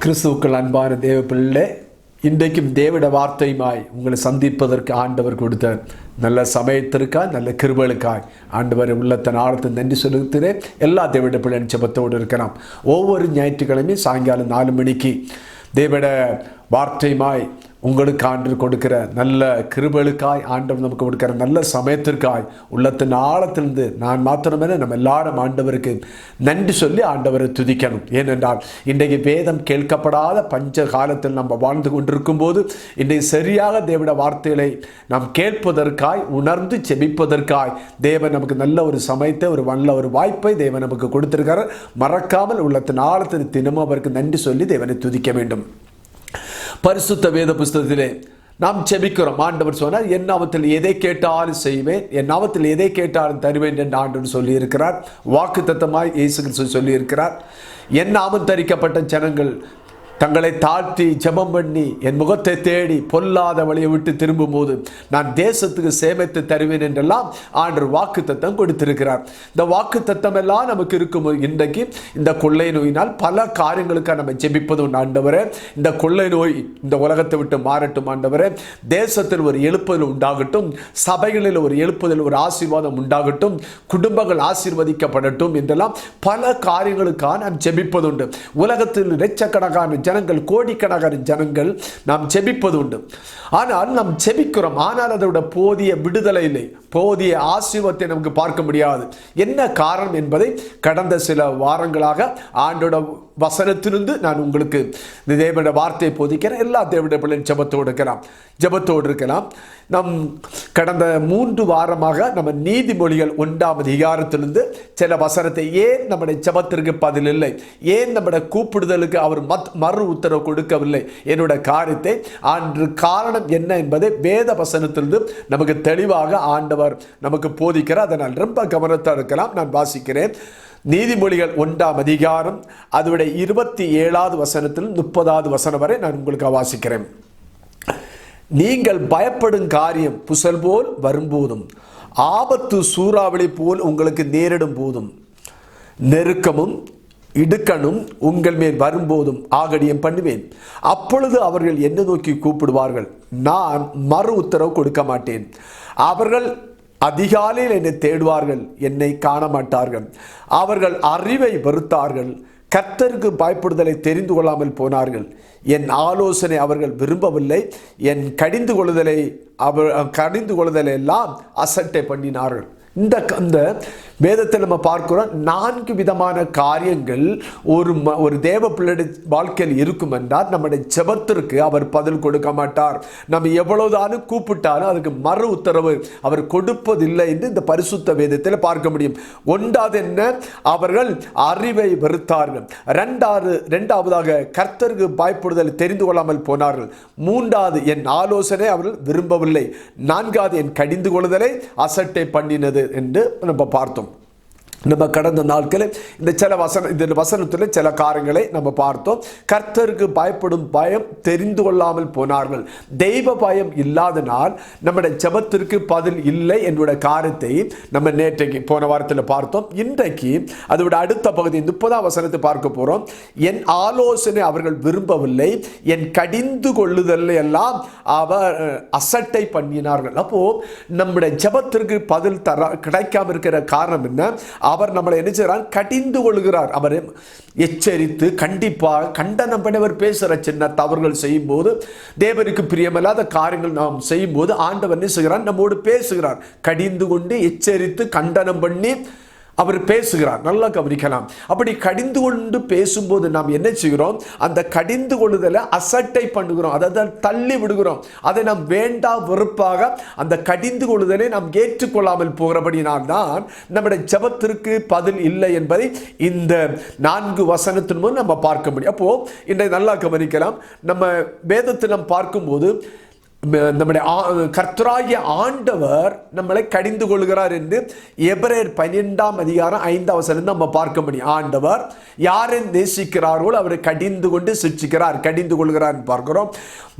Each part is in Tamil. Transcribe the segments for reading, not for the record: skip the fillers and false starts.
கிறிஸ்துவுக்குள் அன்பான தேவ பிள்ளை, இன்றைக்கும் தேவட வார்த்தையுமாய் உங்களை சந்திப்பதற்கு ஆண்டவர் கொடுத்த நல்ல சமயத்திற்காய், நல்ல கிருபைகளுக்காய் ஆண்டவர் உள்ளத்தின் ஆழத்தை நன்றி செலுத்துகிறேன். எல்லா தேவட பிள்ளை ஜெபத்தோடு இருக்கிறோம். ஒவ்வொரு ஞாயிற்றுக்கிழமையும் சாயங்காலம் 4 மணிக்கு தேவட வார்த்தையுமாய் உங்களுக்கு ஆண்டு கொடுக்கிற நல்ல கிருபைகளுக்காய், ஆண்டவர் நமக்கு கொடுக்கிற நல்ல சமயத்திற்காய் உள்ளத்தின் ஆழத்திலிருந்து நான் மாத்திரமே நம்ம எல்லாரும் ஆண்டவருக்கு நன்றி சொல்லி ஆண்டவரை துதிக்கணும். ஏனென்றால் இன்றைக்கு வேதம் கேட்கப்படாத பஞ்ச காலத்தில் நம்ம வாழ்ந்து கொண்டிருக்கும் போது இன்றைக்கு சரியாக தேவட வார்த்தைகளை நாம் கேட்பதற்காய், உணர்ந்து செபிப்பதற்காய் தேவன் நமக்கு நல்ல ஒரு சமயத்தை, நல்ல ஒரு வாய்ப்பை தேவன் நமக்கு கொடுத்திருக்கிறார். மறக்காமல் உள்ளத்தின் ஆழத்தில் தினமும் அவருக்கு நன்றி சொல்லி தேவனை துதிக்க வேண்டும். பரிசுத்த வேத புஸ்தகத்திலே நாம் செபிக்கிறோம். ஆண்டவர் சொன்னார், என் நாமத்தில் எதை கேட்டாலும் செய்வேன், என் நாமத்தில் எதை கேட்டாலும் தருவேன் என்று ஆண்டவர் சொல்லியிருக்கிறார். வாக்குத்தத்தமாய் இயேசு கிறிஸ்து சொல்லியிருக்கிறார். என் நாமம் தரிக்கப்பட்ட ஜனங்கள் தங்களை தாழ்த்தி ஜெபம் பண்ணி என் முகத்தை தேடி பொல்லாத வழியை விட்டு திரும்பும் போது நான் தேசத்துக்கு சேமித்து தருவேன் என்றெல்லாம் ஆண்டவர் வாக்குத்தத்தம் கொடுத்திருக்கிறார். இந்த வாக்குத்தத்தம் எல்லாம் நமக்கு இருக்கும். இன்றைக்கு இந்த கொள்ளை நோயினால் பல காரியங்களுக்காக நம்ம ஜெபிப்பது உண்டு. ஆண்டவரே, இந்த கொள்ளை நோய் இந்த உலகத்தை விட்டு மாறட்டும். ஆண்டவரே, தேசத்தில் ஒரு எழுப்புதல் உண்டாகட்டும், சபைகளில் ஒரு எழுப்புதல், ஒரு ஆசீர்வாதம் உண்டாகட்டும், குடும்பங்கள் ஆசீர்வதிக்கப்படட்டும் என்றெல்லாம் பல காரியங்களுக்காக நாம் ஜெபிப்பது உண்டு. உலகத்தில் லட்சக்கணக்கான ஜனங்கள், கோடிக்கணக்கான ஜனங்கள் நாம் ஜெபிப்பது உண்டு. ஆனால் நாம் ஜெபிக்கிறோம், ஆனால் அதோட போதிய விடுதலை இல்லை, போதிய ஆசீர்வாதத்தை நமக்கு பார்க்க முடியாது. என்ன காரணம் என்பதை கடந்த சில வாரங்களாக ஆண்டோட வசனத்திலிருந்து நான் உங்களுக்கு தேவனுடைய வார்த்தையை போதிக்கிறேன். எல்லா தேவனுடைய பிள்ளையும் ஜெபத்தோடு இருக்கலாம். நம் கடந்த 3 வாரமாக நம்ம நீதிமொழிகள் 1ஆம் அதிகாரத்திலிருந்து சில வசனத்தை, ஏன் நம்முடைய ஜெபத்திற்கு பதில் இல்லை, ஏன் நம்முடைய கூப்பிடுதலுக்கு அவர் மறு உத்தரவு கொடுக்கவில்லை என்னோட காரியத்தை அன்று காரணம் என்ன என்பதை வேத வசனத்திலிருந்து நமக்கு தெளிவாக ஆண்டவர் நமக்கு போதிக்கிறார். அதனால் ரொம்ப கவனத்தை இருக்கலாம். நான் வாசிக்கிறேன். நீதிமொழிகள் 1ஆம் அதிகாரம் அதோடைய 27வது வசனத்தில் 30வது வசனம் வரை நான் உங்களுக்கு வாசிக்கிறேன். நீங்கள் பயப்படும் காரியம் புசல் போல் வரும்போதும், ஆபத்து சூறாவளி போல் உங்களுக்கு நேரிடும் போதும், நெருக்கமும் இடுக்கணும் உங்கள் மேல் வரும்போதும் ஆகடியம் பண்ணுவேன். அப்பொழுது அவர்கள் என்னை நோக்கி கூப்பிடுவார்கள், நான் மறு உத்தரவு கொடுக்க மாட்டேன். அவர்கள் அதிகாலையில் என்னை தேடுவார்கள், என்னை காண மாட்டார்கள். அவர்கள் அறிவை வெறுத்தார்கள், கர்த்தருக்கு பயப்படுதலை தெரிந்து கொள்ளாமல் போனார்கள். என் ஆலோசனை அவர்கள் விரும்பவில்லை, என் கடிந்து கொள்ளுதலை எல்லாம் அசட்டை பண்ணினார்கள். இந்த வேதத்தில் நம்ம பார்க்கிறோம் 4 விதமான காரியங்கள் ஒரு தேவ பிள்ளை வாழ்க்கையில் இருக்கும் என்றால் நம்முடைய ஜெபத்திற்கு அவர் பதில் கொடுக்க மாட்டார். நம்ம எவ்வளவுதான் கூப்பிட்டாலும் அதுக்கு மறு உத்தரவு அவர் கொடுப்பதில்லை என்று இந்த பரிசுத்த வேதத்தில் பார்க்க முடியும். ஒன்றாவது என்ன? அவர்கள் அறிவை வெறுத்தார்கள். இரண்டாவதாக கர்த்தருக்கு பயப்படுதல் தெரிந்து கொள்ளாமல் போனார்கள். மூன்றாவது, என் ஆலோசனை அவர்கள் விரும்பவில்லை. நான்காவது, என் கடிந்து கொள்ளுதலை அசட்டை பண்ணினது என்று நம்ம பார்த்தோம். நம்ம கடந்த நாட்களில் இந்த வசனத்தில் சில காரியங்களை நம்ம பார்த்தோம். கர்த்தருக்கு பயப்படும் பயம் தெரிந்து கொள்ளாமல் போனார்கள். தெய்வ பயம் இல்லாதனால் நம்முடைய ஜெபத்திற்கு பதில் இல்லை என்னுடைய காரியத்தை நம்ம நேற்றைக்கு போன வாரத்தில் பார்த்தோம். இன்றைக்கு அதோட அடுத்த பகுதி 30ஆம் வசனத்தை பார்க்க போகிறோம். என் ஆலோசனை அவர்கள் விரும்பவில்லை, என் கடிந்து கொள்ளுதல் எல்லாம் அவர் அசட்டை பண்ணினார்கள். அப்போ நம்முடைய ஜெபத்திற்கு பதில் கிடைக்காம இருக்கிற காரணம் என்ன? அவர் நம்மளை என்ன செய்கிறார்? கடிந்து கொள்கிறார். அவர் எச்சரித்து கண்டிப்பாக கண்டனம் பண்ணி அவர் பேசுகிற சின்ன தவறுகள் செய்யும் போது, தேவனுக்கு பிரியமில்லாத காரியங்கள் நாம் செய்யும் போது ஆண்டவர் என்ன செய்கிறார்? நம்மோடு பேசுகிறார். கடிந்து கொண்டு எச்சரித்து கண்டனம் பண்ணி அவர் பேசுகிறார். நல்லா கவனிக்கலாம். அப்படி கடிந்து கொண்டு பேசும்போது நாம் என்ன செய்கிறோம்? அந்த கடிந்து கொள்ளுதலை அசட்டை பண்ணுகிறோம், அதை தள்ளி விடுகிறோம். அதை நாம் வேண்டா வெறுப்பாக அந்த கடிந்து கொள்ளுதலை நாம் ஏற்றுக்கொள்ளாமல் போகிறபடினால் தான் நம்முடைய ஜெபத்திற்கு பதில் இல்லை என்பதை இந்த 4 வசனத்தின் மூலம் நம்ம பார்க்க முடியும். அப்போ இன்றை நல்லா கவனிக்கலாம். நம்ம வேதத்தில் நாம் பார்க்கும்போது நம்முடைய கர்த்தராகிய ஆண்டவர் நம்மளை கடிந்து கொள்கிறார் என்று எபிரேயர் 12ஆம் அதிகாரம் 5ஆம் வசனம் நம்ம பார்க்க முடியும். ஆண்டவர் யாரை நேசிக்கிறார்களோ அவரை கடிந்து கொண்டு சிட்சிக்கிறார், கடிந்து கொள்கிறார் பார்க்கிறோம்.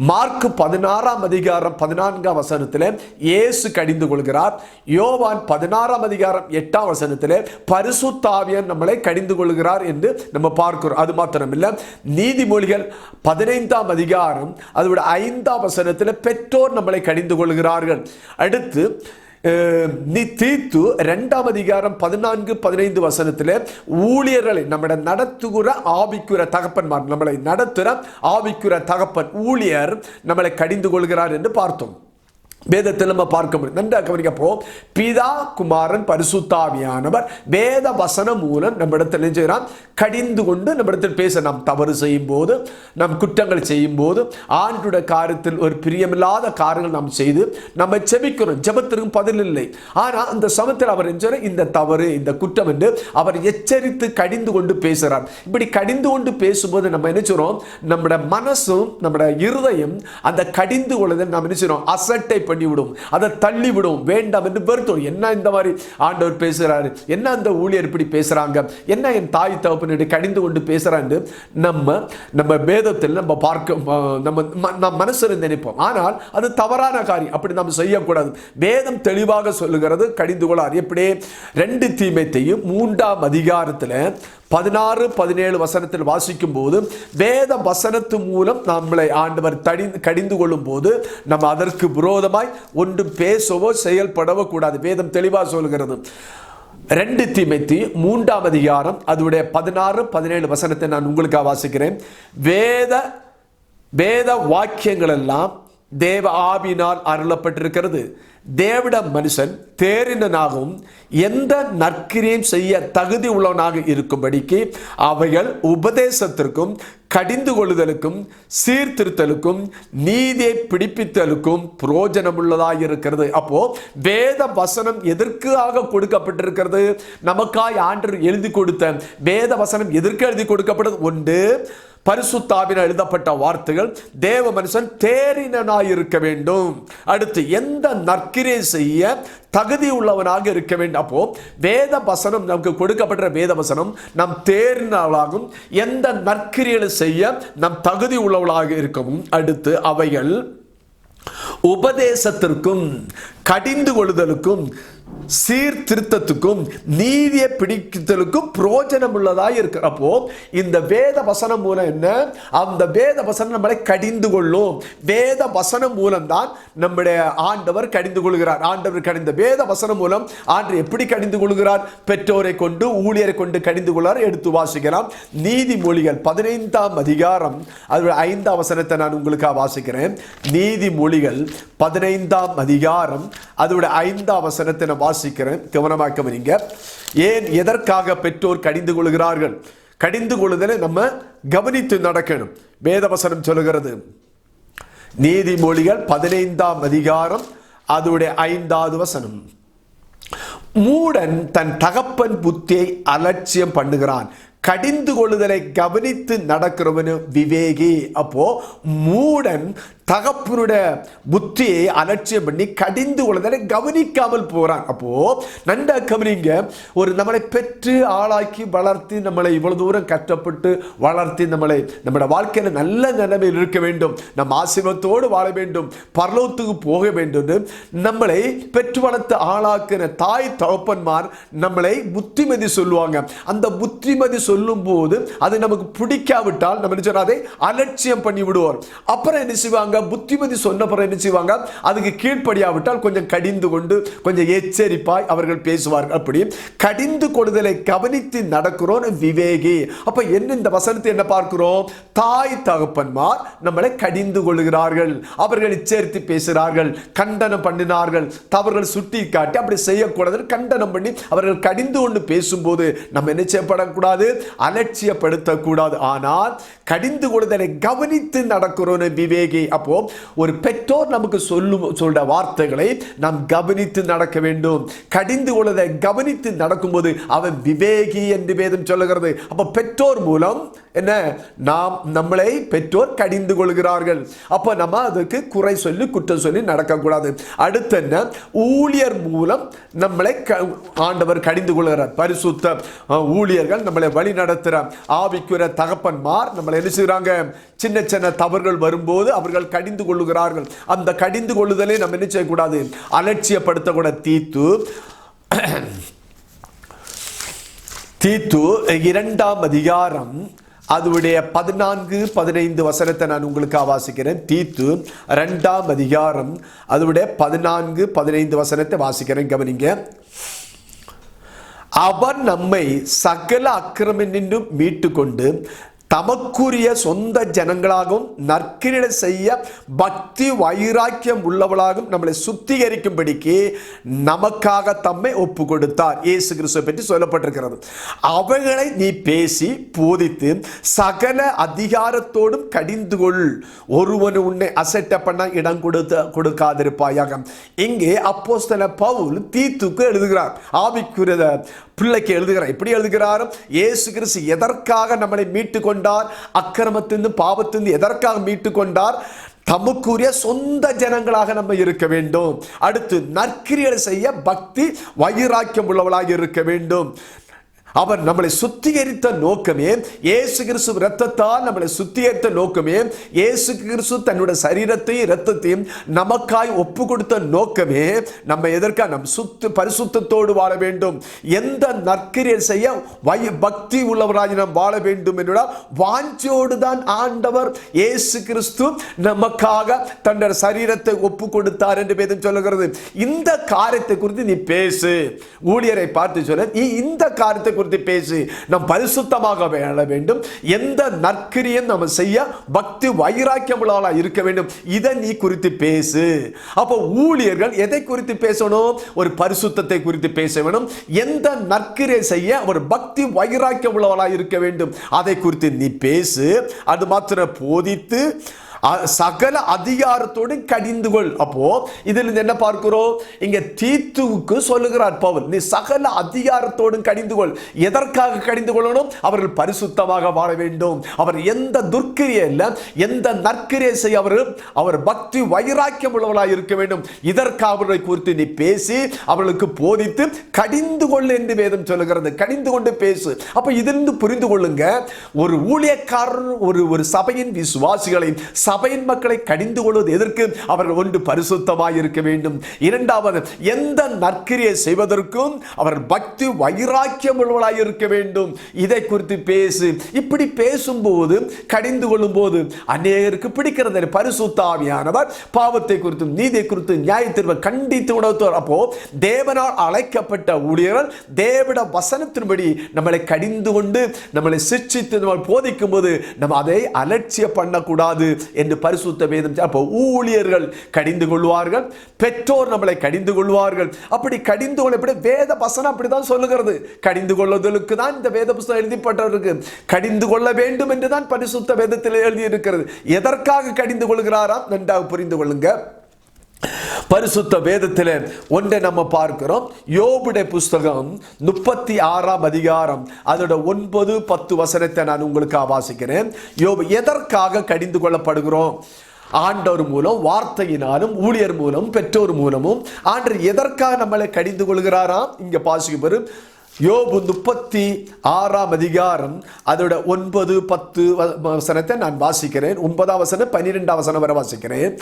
மார்க் 16ஆம் அதிகாரம் 14ஆம் வசனத்தில் இயேசு கடிந்து கொள்கிறார். யோவான் 16ஆம் அதிகாரம் 8ஆம் வசனத்தில் பரிசுத்த ஆவியானவர் நம்மளை கடிந்து கொள்கிறார் என்று நம்ம பார்க்கிறோம். அது மாத்திரமில்லை, நீதிமொழிகள் 15ஆம் அதிகாரம் அதோட 5ஆம் வசனத்தில் பெற்றோர் நம்மளை கடிந்து கொள்கிறார்கள். அடுத்து தீத்து 2ஆம் அதிகாரம் 14-15 வசனத்தில் ஊழியர்களை நம்மளை நடத்துகிற ஆவிக்குற தகப்பன்மார், நம்மளை நடத்துகிற ஆவிக்குற தகப்பன் ஊழியர் நம்மளை கடிந்து கொள்கிறார் என்று பார்த்தோம். வேதத்தில் நம்ம பார்க்க முடியும். நன்றாக கவனிக்கப்போ பிதா குமாரன் பரிசுத்த ஆவியானவர் வேத வசனம் மூலம் நம்மிடத்தில் செய்கிறான், கடிந்து கொண்டு நம்மிடத்தில் பேச. நாம் தவறு செய்யும் போது, நம் குற்றங்கள் செய்யும் போது, ஆண்டுடைய காரியத்தில் ஒரு பிரியமில்லாத காரியங்கள் நாம் செய்து நம்ம செபிக்கிறோம், ஜெபத்திற்கு பதில் இல்லை. ஆனால் அந்த சமயத்தில் அவர் என்ன, இந்த தவறு இந்த குற்றம் என்று அவர் எச்சரித்து கடிந்து கொண்டு பேசுகிறார். இப்படி கடிந்து கொண்டு பேசும்போது நம்ம என்ன செய்றோம், நம்முடைய மனசும் நம்முடைய இருதயம் அந்த கடிந்து கொள்ளுதல் நாம் என்ன செய்றோம், அசட்டை பண்ணிவிடும், அதை தள்ளிவிடும், வேண்டாம் என்று வெறுத்தோம். என்ன இந்த மாதிரி ஆண்டவர் பேசுறாரு, என்ன அந்த ஊழியர் இப்படி பேசுறாங்க, என்ன என் தாய் தகப்பன் கடிந்து கொண்டு பேசுறான்னு நம்ம வேதத்தில் நம்ம பார்க்க நம்ம மனசுல நினைப்போம். ஆனால் அது தவறான காரியம், அப்படி நம்ம செய்யக்கூடாது. வேதம் தெளிவாக சொல்லுகிறது கடிந்து கொள்ளார். எப்படி 2 தீமோத்தேயு 3ஆம் அதிகாரத்தில் 16-17 வசனத்தில் வாசிக்கும் போது வேத வசனத்து மூலம் நம்மளை ஆண்டவர் கடிந்து கொள்ளும் போது நம்ம அதற்கு விரோதமாய் ஒன்று பேசவோ செயல்படவோ கூடாது. வேதம் தெளிவாக சொல்கிறது. 2 தீமோத்தேயு 3ஆம் அதிகாரம் அதோடைய 16-17 வசனத்தை நான் உங்களுக்காக வாசிக்கிறேன். வேத வாக்கியங்கள் எல்லாம் தேவ ஆவியினால் அருளப்பட்டிருக்கிறது. தேவட மனுஷன் தேறினனாகவும் எந்த நற்கிரியும் செய்ய தகுதி உள்ளவனாக இருக்கும்படிக்கு அவைகள் உபதேசத்திற்கும் கடிந்து கொள்ளுதலுக்கும் சீர்திருத்தலுக்கும் நீதியை பிடிப்பித்தலுக்கும் பிரயோஜனமுள்ளதாக இருக்கிறது. அப்போ வேத வசனம் எதற்காக கொடுக்கப்பட்டிருக்கிறது? நமக்காய் ஆண்டவர் எழுதி கொடுத்த வேத வசனம் எதற்கு எழுதி கொடுக்கப்பட்டது? ஒன்று, பரிசுத்த ஆவியினால் எழுதப்பட்ட வார்த்தைகள் தேவ மனுஷன் தேறினனாய் இருக்க வேண்டும். அடுத்து, எந்த நற்கிரியை செய்ய தகுதி உள்ளவனாக இருக்க வேண்டும். அப்போ வேத வசனம் நமக்கு கொடுக்கப்பட்ட வேத வசனம் நம் தேறினாலும் எந்த நற்கிரியை செய்ய நம் தகுதி உள்ளவளாக இருக்கவும். அடுத்து, அவைகள் உபதேசத்திற்கும் கடிந்து கொள்ளுதலுக்கும் சீர்திருத்தத்துக்கும் நீதியை பிடித்தலுக்கும் பிரயோஜனம் உள்ளதாக இருக்கிறப்போ இந்த வேத வசனம் மூலம் என்ன, அந்த வேத வசனம் நம்மளை கடிந்து கொள்ளும். வேத வசனம் மூலம் தான் நம்முடைய ஆண்டவர் கடிந்து கொள்கிறார். ஆண்டவர் கடிந்த வேத வசனம் மூலம் ஆண்டவர் எப்படி கடிந்து கொள்கிறார்? பெற்றோரை கொண்டு ஊழியரை கொண்டு கடிந்து கொள்ளார். எடுத்து வாசிக்கலாம். நீதிமொழிகள் 15ஆம் அதிகாரம் அதோட 5ஆம் வசனத்தை நான் உங்களுக்காக வாசிக்கிறேன். நீதிமொழிகள் 15ஆம் அதிகாரம் அதோட 5ஆம் வசனத்தை நான் வாசிக்கிறேன், கவனமாக்க வரீங்க. ஏன் எதற்காக பெற்றோர் கடிந்து கொள்கிறார்கள்? கடிந்து கொள்ளுதலை நம்ம கவனித்து நடக்கணும். வேதவசனம் சொல்லுகிறது. நீதிமொழிகள் 15ஆம் அதிகாரம் அதோட 5ஆவது வசனம், மூடன் தன் தகப்பன் புத்தியை அலட்சியம் பண்ணுகிறான், கடிந்து கொள்ளுதலை கவனித்து நடக்கிறவனு விவேகி. அப்போ மூடன் தகப்பனுடைய புத்தியை அலட்சியம் பண்ணி கடிந்து கொள்ளுதலை கவனிக்காமல் போறான். அப்போ நன்றா கவனிங்க. ஒரு நம்மளை பெற்று ஆளாக்கி வளர்த்தி நம்மளை இவ்வளவு தூரம் கஷ்டப்பட்டு வளர்த்தி நம்மளோட வாழ்க்கையில நல்ல நிலைமையில் இருக்க வேண்டும், நம் ஆசீர்வாதத்தோடு வாழ வேண்டும், பரலோகத்துக்கு போக வேண்டும், நம்மளை பெற்று வளர்த்து ஆளாக்கின தாய் தகப்பன்மார் நம்மளை புத்திமதி சொல்லுவாங்க. அந்த புத்திமதி சொல்லும் போது அது நமக்கு பிடிக்காவிட்டால் நம்ம அதை அலட்சியம் பண்ணி விடுவோம். அப்புறம் என்ன செய்வாங்க? புத்திமதி சொன்ன பிறகு என்ன செய்வாங்க? அதுக்கு கீழ்ப்படியாவிட்டால் கொஞ்சம் கடிந்து கொண்டு கொஞ்சம் எச்சரிப்பாய் அவர்கள் பேசுவார்கள். அப்படி கடிந்து கொள்ளுதலை கவனித்து நடக்கிறோம் விவேகி. அப்ப என்ன இந்த வசனத்தை என்ன பார்க்கிறோம்? தாய் தகப்பன்மார் நம்மளை கடிந்து கொள்கிறார்கள், அவர்கள் எச்சரித்து பேசுகிறார்கள், கண்டனம் பண்ணினார்கள், தவறுகள் சுட்டி காட்டி அப்படி செய்யக்கூடாது கண்டனம் பண்ணி அவர்கள் கடிந்து கொண்டு பேசும்போது நம்ம என்ன செய்யப்படக்கூடாது? அலட்சியப்படுத்தக்கூடாது. ஆனால் கடிந்து கொள்ளுதலை கவனித்து நடக்கிறோம் விவேகி. அப்போ ஒரு பெற்றோர் நமக்கு சொல்ற வார்த்தைகளை நாம் கவனித்து நடக்க வேண்டும். கடிந்து கொள்வதை கவனித்து நடக்கும்போது அவன் விவேகி என்று வேதம் சொல்லுகிறது. அப்போ பெற்றோர் மூலம் என்ன, நாம் நம்மளை பெற்றோர் கடிந்து கொள்கிறார்கள். அப்போ நம்ம அதுக்கு குறை சொல்லி குற்றம் சொல்லி நடக்கக்கூடாது. அடுத்து என்ன, ஊழியர் மூலம் நம்மளை ஆண்டவர் கடிந்து கொள்கிறார். பரிசுத்த ஊழியர்கள் நம்மளை வழி நடத்துகிற ஆவிக்குரிய தகப்பன்மார் நம்மளை என்ன செய்கிறாங்க, சின்ன சின்ன தவறுகள் வரும்போது அவர்கள் கடிந்து கொள்ளுகிறார்கள். அந்த கடிந்து கொள்ளுதலை நம்ம என்ன செய்யக்கூடாது, அலட்சியப்படுத்தக்கூடாது. தீத்து 2ஆம் அதிகாரம் அதுடைய 14-15 வசனத்தை நான் உங்களுக்கு வாசிக்கிறேன். தீத்து 2ஆம் அதிகாரம் அதுடைய 14-15 வசனத்தை வாசிக்கிறேன், கவனிங்க. அவர் நம்மை சகல அக்கிரமத்தினின்றும் மீட்டு கொண்டு தமக்குரிய சொந்த ஜனங்களாகவும் நற்கிரியை செய்ய பக்தி வைராக்கியம் உள்ளவளாகவும் நம்மளை சுத்திகரிக்கும்படிக்கு நமக்காக தம்மை ஒப்பு கொடுத்தார். இயேசு கிறிஸ்துவை பற்றி சொல்லப்பட்டிருக்கிறது. அவைகளை நீ பேசி போதித்து சகல அதிகாரத்தோடும் கடிந்து கொள், ஒருவன் உன்னை அசட்டை பண்ண இடம் கொடுக்காதிருப்பாயாக. இங்கே அப்போஸ்தலன் பவுல் தீத்துக்கு எழுதுகிறார், ஆவிக்குரிய பிள்ளைக்கு எழுதுகிறார். எப்படி எழுதுகிறார், இயேசு கிறிஸ்து எதற்காக நம்மளை மீட்டு கொண்டார், அக்கிரமத்திலிருந்து பாவத்திலிருந்து எதற்காக மீட்டு கொண்டார், தமக்குரிய சொந்த ஜனங்களாக நம்ம இருக்க வேண்டும். அடுத்து நற்கிரியை செய்ய பக்தி வைராக்கியம் உள்ளவளாக இருக்க வேண்டும். அவர் நம்மளை சுத்திகரித்த நோக்கமே, இயேசு கிறிஸ்து இரத்தத்தால் நம்மளை சுத்திகரித்த நோக்கமே, இயேசு கிறிஸ்து தன்னுடைய சரீரத்தையும் இரத்தத்தையும் நமக்காய் ஒப்பு கொடுத்த நோக்கமே, நம்ம எதற்காக நம் பரிசுத்தத்தோடு வாழ வேண்டும், எந்த நற்கிரியை செய்ய பக்தி உள்ளவராக நாம் வாழ வேண்டும் என்ற வாஞ்சையோடு தான் ஆண்டவர் இயேசு கிறிஸ்து நமக்காக தன்னுடைய சரீரத்தை ஒப்பு கொடுத்தார் என்று வேதம் சொல்லுகிறது. இந்த காரியத்தை குறித்து நீ பேசு. ஊழியரை பார்த்து சொல்ல, நீ இந்த காரியத்தை குறித்து பேசு. நாம் பரிசுத்தமாக வாழ வேண்டும், எந்த நற்கிரியும் நம்ம செய்ய பக்தி வைராக்கியம் உள்ளவர்களாக இருக்க வேண்டும். இதை நீ குறித்து பேசு. அப்போ ஊழியர்கள் எதை குறித்து பேசணும், ஒரு பரிசுத்தத்தை குறித்து பேச வேண்டும். எந்த நற்கிரியை செய்ய ஒரு பக்தி வைராக்கியம் உள்ளவர்களாக இருக்க வேண்டும், அதை குறித்து நீ பேசு. அது மாத்திரம் போதித்து சகல அதிகாரத்தோடு கடிந்து கொள். அப்போ இதில் என்ன பார்க்கிறோம், இங்க தீத்துவுக்கு சொல்லுகிறார் பவுல், நீ சகல அதிகாரத்தோடு கடிந்து கொள். எதற்காக கடிந்து கொள்ளணும், அவர்கள் பரிசுத்தமாக வாழ வேண்டும். அவர் எந்த துர்க்கிரியை இல்லை, எந்த நற்கிரியை செய்ய அவர் பக்தி வைராக்கியம் உள்ளவர்களாக இருக்க வேண்டும். இதற்காக அவர்களை குறித்து நீ பேசி அவர்களுக்கு போதித்து கடிந்து கொள் என்று வேதம் சொல்லுகிறது. கடிந்து கொண்டு பேசு. அப்ப இதிலிருந்து புரிந்து கொள்ளுங்க, ஒரு ஊழியக்காரர் ஒரு சபையின் விசுவாசிகளை, சபையின் மக்களை கடிந்து கொள்வது எதற்கு, அவர்கள் ஒன்று பரிசுத்தமாய் இருக்க வேண்டும். இரண்டாவது, எந்த நற்கிரியை செய்வதற்கும் அவர் பக்தி வைராக்கியம் உள்ளவர்களாய் இருக்க வேண்டும். இதை குறித்து பேசு. இப்படி பேசும்போது, கடிந்து கொள்ளும் போது அநேகருக்கு பிடிக்கிறது. பரிசுத்த ஆவியானவர் பாவத்தை குறித்தும் நீதியை குறித்தும் நியாயத்தீர்ப்பை கண்டித்து உணர்த்துவார். அப்போ தேவனால் அழைக்கப்பட்ட ஊழியர்கள் தேவட வசனத்தின்படி நம்மளை கடிந்து கொண்டு நம்மளை சிக்ஷித்து நம்ம போதிக்கும் போது நம்ம அதை அலட்சிய பண்ணக்கூடாது என்று பரிசுத்த வேதம். அப்போ ஊழியர்கள் கடிந்து கொள்வார்கள், பெற்றோர் நம்மளை கடிந்து கொள்வார்கள். அப்படி கடிந்து கொள்ள வேத வசனம் அப்படிதான் சொல்லுகிறது. கடிந்து கொள்வதற்கு தான் இந்த வேத புத்தகம் எழுதிப்பட்டிருக்கு. கடிந்து கொள்ள வேண்டும் என்று தான் பரிசுத்த வேதத்தில் எழுதி இருக்கிறது. எதற்காக கடிந்து கொள்கிறாராம், நன்றாக புரிந்து கொள்ளுங்க. பரிசுத்த வேதத்தில் ஒன்றை நம்ம பார்க்கிறோம். யோபுடைய புஸ்தகம் 36ஆம் அதிகாரம் அதோட 9-10 வசனத்தை நான் உங்களுக்கு வாசிக்கிறேன். யோபு எதற்காக கடிந்து கொள்ளப்படுகிறோம், ஆண்டவர் மூலம், வார்த்தையினாலும், ஊழியர் மூலம், பெற்றோர் மூலமும் ஆண்டவர் எதற்காக நம்மளை கடிந்து கொள்கிறாராம். இங்க பாசிக்க யோபு 36ஆம் அதிகாரம் அதோட 9-10 வசனத்தை நான் வாசிக்கிறேன். 9ஆம் வசனம் 12ஆம் வசனம் வரை வாசிக்கிறேன்.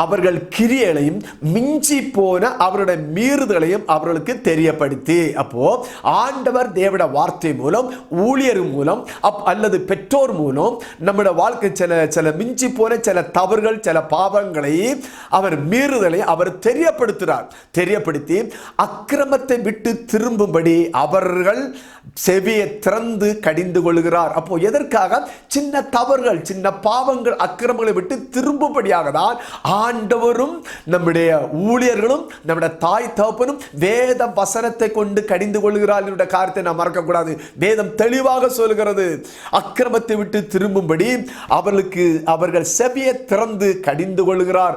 அவர்கள் கிரியைகளையும் மிஞ்சி போன அவருடைய மீறுதலையும் அவர்களுக்கு தெரியப்படுத்தி. அப்போ ஆண்டவர் தேவட வார்த்தை மூலம், ஊழியர் மூலம் அல்லது பெற்றோர் மூலம் நம்முடைய வாழ்க்கை சில மிஞ்சி போன சில தவறுகள், சில பாவங்களை, அவர் மீறுதலை அவர் தெரியப்படுத்தி அக்கிரமத்தை விட்டு திரும்பும்படி அவர்கள் செவியை திறந்து கடிந்து கொள்கிறார். அப்போ எதற்காக, சின்ன தவறுகள், சின்ன பாவங்கள், அக்கிரமங்களை விட்டு திரும்பும்படியாக தான் ஆண்டவரும் நம்முடைய ஊழியர்களும் நம்முடைய தாய் தகப்பனும் வேத வசனத்தை கொண்டு கடிந்து கொள்கிறார் என்ற காரியத்தை நாம் மறக்கக்கூடாது. வேதம் தெளிவாக சொல்கிறது, அக்கிரமத்தை விட்டு திரும்பும்படி அவர்கள் செவியை திறந்து கடிந்து கொள்கிறார்.